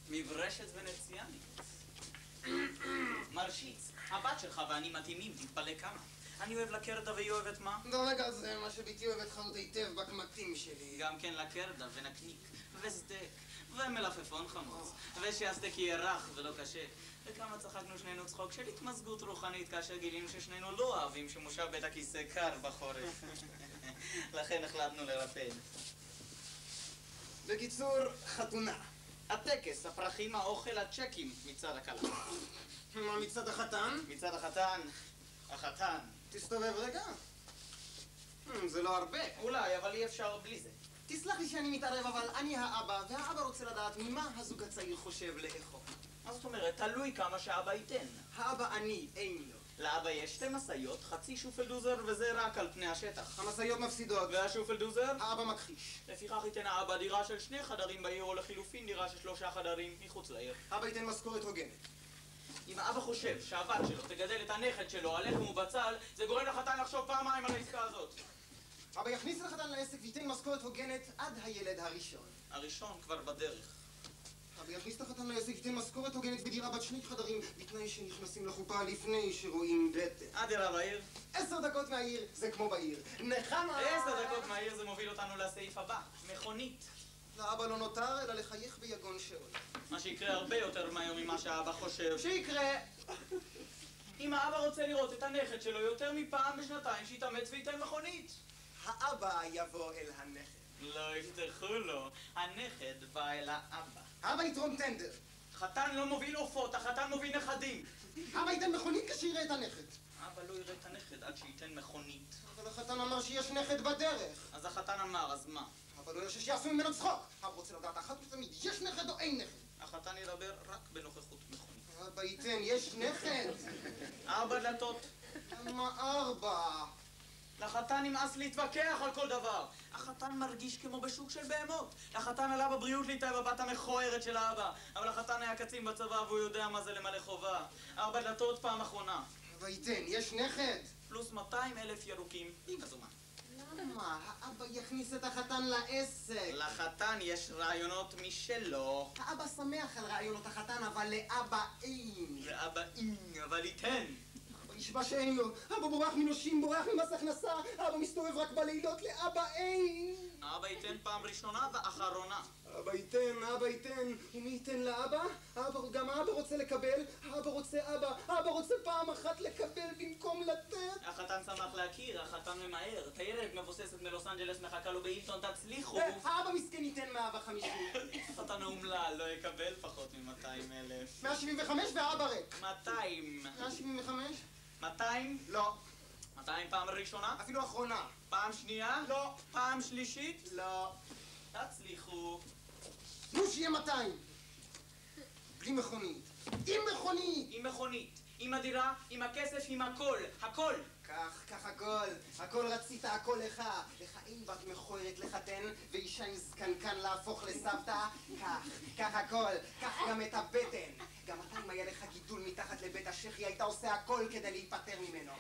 מברשת ונציאנית. מרשיץ, הבת שלך ואני מתאימים, תתפלא כמה. אני אוהב לקרדה והיא אוהבת מה? ברגע זה מה שביתי אוהבת חרות היטב בקמטים שלי. גם כן לקרדה ונקניק, וסטייק, ומלפפון חמוץ, ושהסטייק יהיה רך ולא קשה. וכמה צחקנו שנינו צחוק של התמזגות רוחנית כאשר גילינו ששנינו לא אוהבים שמושב בית הכיסא קר בחורף. לכן החלטנו לרפד. בקיצור, חתונה. הטקס, הפרחים, האוכל, הצ'קים מצד הכלה. מה מצד החתן? מצד החתן, החתן. תסתובב רגע. זה לא הרבה. אולי, אבל אי אפשר בלי זה. תסלח לי שאני מתערב, אבל אני האבא, והאבא רוצה לדעת ממה הזוג הצעיר חושב לאכול. מה זאת אומרת? תלוי כמה שאבא ייתן. האבא אני, אין לו. לאבא יש 2 משאיות, חצי שופלדוזר וזה רק על פני השטח. המשאיות מפסידות. והשופלדוזר? האבא מכחיש. לפיכך ייתן האבא דירה של 2 חדרים בעיר, או לחילופין דירה של 3 חדרים מחוץ לעיר. אבא ייתן משכורת הוגנת. אם האבא חושב שהבת שלו תגדל את הנכד שלו על לחם ובצל, זה גורם לחתן לחשוב פעמיים על העסקה הזאת. אבא יכניס את החתן לעסק וייתן משכורת הוגנת עד הילד הראשון. הראשון כבר בדרך. אבא יכניס את החתן לעסק וייתן משכורת הוגנת ודירה בת 2 חדרים, בתנאי שנכנסים לחופה לפני שרואים בטן. עד אליו העיר. 10 דקות מהעיר זה כמו בעיר. נחמה! 10 דקות מהעיר זה מוביל אותנו לסעיף הבא, מכונית. לאבא לא נותר אלא לחייך ביגון שאול. מה שיקרה הרבה יותר מהר ממה שהאבא חושב. שיקרה! אם האבא רוצה לראות את הנכד שלו יותר מפעם בשנתיים, שיתאמץ וייתן מכונית. האבא יבוא אל הנכד. לא יפתחו לו, הנכד בא אל האבא. אבא יתרום טנדר. חתן לא מוביל עופות, החתן מוביל נכדים. אבא ייתן מכונית כשיראה את הנכד. אבא לא יראה את הנכד עד שייתן מכונית. אבל החתן אמר שיש נכד בדרך. אז החתן אמר, אז מה? אבא לא ירשה שיעשו ממנו צחוק. אבא רוצה לדעת אחת ותמיד, יש נכד או אין נכד? החתן ידבר רק בנוכחות מכונית. אבא ייתן, יש נכד. 4 דלתות. למה 4? לחתן נמאס להתווכח על כל דבר. החתן מרגיש כמו בשוק של בהמות. לחתן עלה בבריאות להתאהב בבת המכוערת של האבא. אבל החתן היה קצין בצבא והוא יודע מה זה למלא חובה. 4 דלתות פעם אחרונה. אבא ייתן, יש נכד. פלוס 200,000 ירוקים. עם מזומן. למה? האבא יכניס את החתן לעסק. לחתן יש רעיונות משלו. האבא שמח על רעיונות החתן, אבל לאבא אין. לאבא אין, אבל ייתן. נשבע שאין לו. אבא בורח מנושים, בורח ממס הכנסה. אבא מסתובב רק בלילות, לאבא אין. אבא ייתן פעם ראשונה ואחרונה. אבא ייתן, אבא ייתן. ומי ייתן לאבא? גם האבא רוצה לקבל. האבא רוצה אבא. האבא רוצה פעם אחת לקבל במקום לתת. החתן שמח להכיר, החתן ממהר. תיירת מבוססת מלוס אנג'לס מחכה לו באילטון, תצליחו. האבא מסכן ייתן 150. החתן האומלל לא יקבל פחות מ-200,000. 175 והאבא ריק. 200. 175? 200? לא. 200 פעם ראשונה? אפילו אחרונה. פעם שנייה? לא. פעם שלישית? לא. תצליחו. נו, שיהיה 200. בלי מכונית. עם מכונית! עם מכונית, עם הדירה, עם הכסף, עם הכל. הכל! קח הכל. הכל רצית, הכל לך. לך אין בת מכוערת לחתן, ואישה עם זקנקן להפוך לסבתא. קח הכל. קח גם את הבטן. גם אתה אם היה לך גידול מתחת לבית השחי, היית עושה הכל כדי להיפטר ממנו.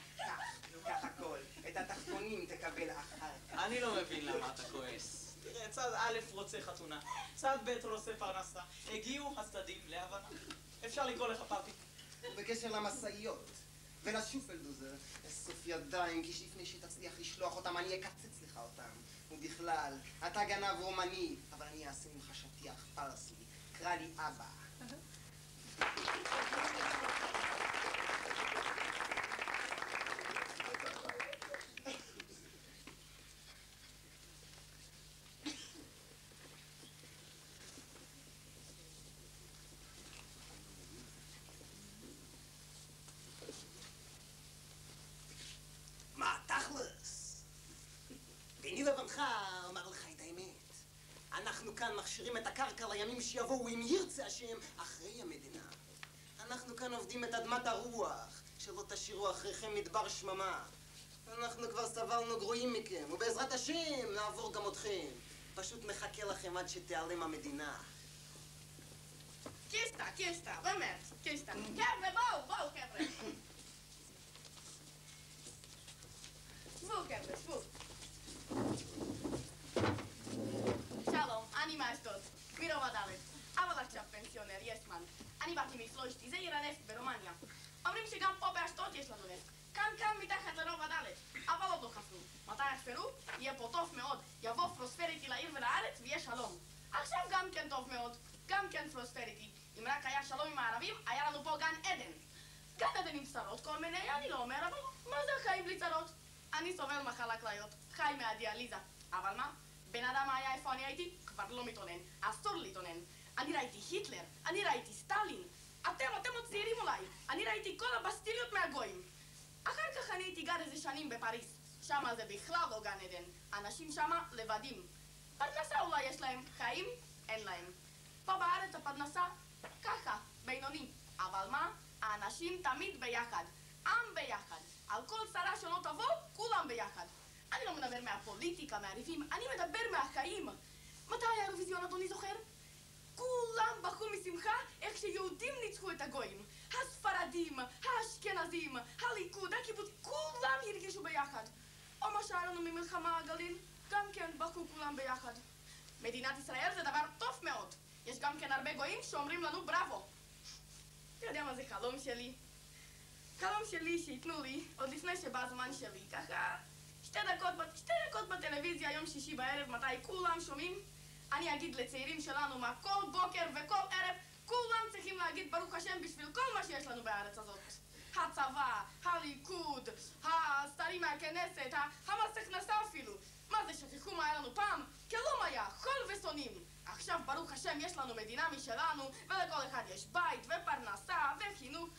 קח הכל. את התחתונים תקבל אחר. אני לא מבין למה אתה כועס. תראה, צד א' רוצה חתונה, צד ב' רוצה פרנסה. הגיעו הצדדים להבנה. אפשר לקרוא לך פאפי. בקשר למשאיות ולשופלדוזר, אסוף ידיים, כי לפני שתצליח לשלוח אותם, אני אקצץ לך אותם. ובכלל, אתה גנב רומני, אבל אני אעשה ממך שטיח פרסי. קרא לי אבא. מה, תכלס? ביני לבנך אומר לך את האמת. אנחנו כאן מכשירים את הקרקע לימים שיבואו, אם ירצה השם, אחרי המדינה. אנחנו כאן עובדים את אדמת הרוח, שלא תשאירו אחריכם מדבר שממה. אנחנו כבר סבלנו גרועים מכם, ובעזרת השם נעבור גם אתכם. פשוט מחכה לכם עד שתיעלם המדינה. קיסטה, באמת, קיסטה. חבר'ה, בואו, חבר'ה. שבו, חבר'ה, שבו. שלום, אני מאשדוד, מרובע ד', אבל עכשיו פנסיונר, יסמן. אני באתי מפלושטי, זה עיר הנפט ברומניה. אומרים שגם פה באשדוד יש לנו נפט. כאן מתחת לרובע ד', אבל עוד לא חפרו. מתי יחפרו? יהיה פה טוב מאוד. יבוא פרוספריטי לעיר ולארץ ויהיה שלום. עכשיו גם כן טוב מאוד, גם כן פרוספריטי. אם רק היה שלום עם הערבים, היה לנו פה גן עדן. גן עדן עם צרות כל מיני, אני לא אומר, אבל מה זה החיים בלי צרות? אני סובל מחלה כליות, חי מהדיאליזה. אבל מה? בן אדם היה איפה אני הייתי? כבר לא מתאונן. אסור להתאונן. אני ראיתי היטלר, אני ראיתי סטלין. אתם עוד צעירים אולי. אני ראיתי כל הבסטיליות מהגויים. אחר כך אני הייתי גר איזה שנים בפריז. שמה זה בכלל לא גן עדן. אנשים שמה לבדים. פרנסה אולי יש להם, חיים אין להם. פה בארץ הפרנסה ככה, בינוני. אבל מה? האנשים תמיד ביחד. עם ביחד. על כל צרה שלא תבוא, כולם ביחד. אני לא מדבר מהפוליטיקה, מהריבים, אני מדבר מהחיים. מתי היה האירוויזיון, אדוני זוכר? כולם בכו משמחה איך שיהודים ניצחו את הגויים. הספרדים, האשכנזים, הליכוד, הקיבוץ, כולם הרגישו ביחד. או מה שהיה לנו ממלחמה הגליל, גם כן בכו כולם ביחד. מדינת ישראל זה דבר טוב מאוד. יש גם כן הרבה גויים שאומרים לנו בראבו. אתה יודע מה זה חלום שלי? חלום שלי שיתנו לי, עוד לפני שבא הזמן שלי, ככה 2 דקות בטלוויזיה יום שישי בערב, מתי כולם שומעים? אני אגיד לצעירים שלנו מה כל בוקר וכל ערב, כולם צריכים להגיד ברוך השם בשביל כל מה שיש לנו בארץ הזאת. הצבא, הליכוד, השרים מהכנסת, המס הכנסה אפילו. מה זה, שכחו מה היה לנו פעם? כלום היה, חול ושונאים. עכשיו ברוך השם יש לנו מדינה משלנו, ולכל אחד יש בית ופרנסה וחינוך.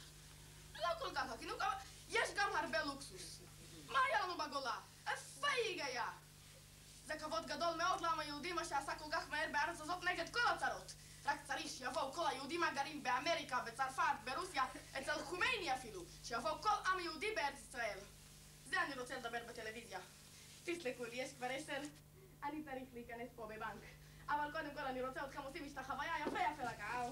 לא כל כך החינוך, אבל יש גם הרבה לוקסוס. מה היה לנו בגולה? פייג היה. זה כבוד גדול מאוד לעם היהודי מה שעשה כל כך מהר בארץ הזאת נגד כל הצרות. רק צריך שיבואו כל היהודים הגרים באמריקה, בצרפת, ברוסיה, אצל חומייני אפילו, שיבואו כל עם יהודי בארץ ישראל. זה אני רוצה לדבר בטלוויזיה. תסלחו לי, יש כבר 10, אני צריך להיכנס פה בבנק. אבל קודם כל אני רוצה אתכם עושים את החוויה יפה לקהל.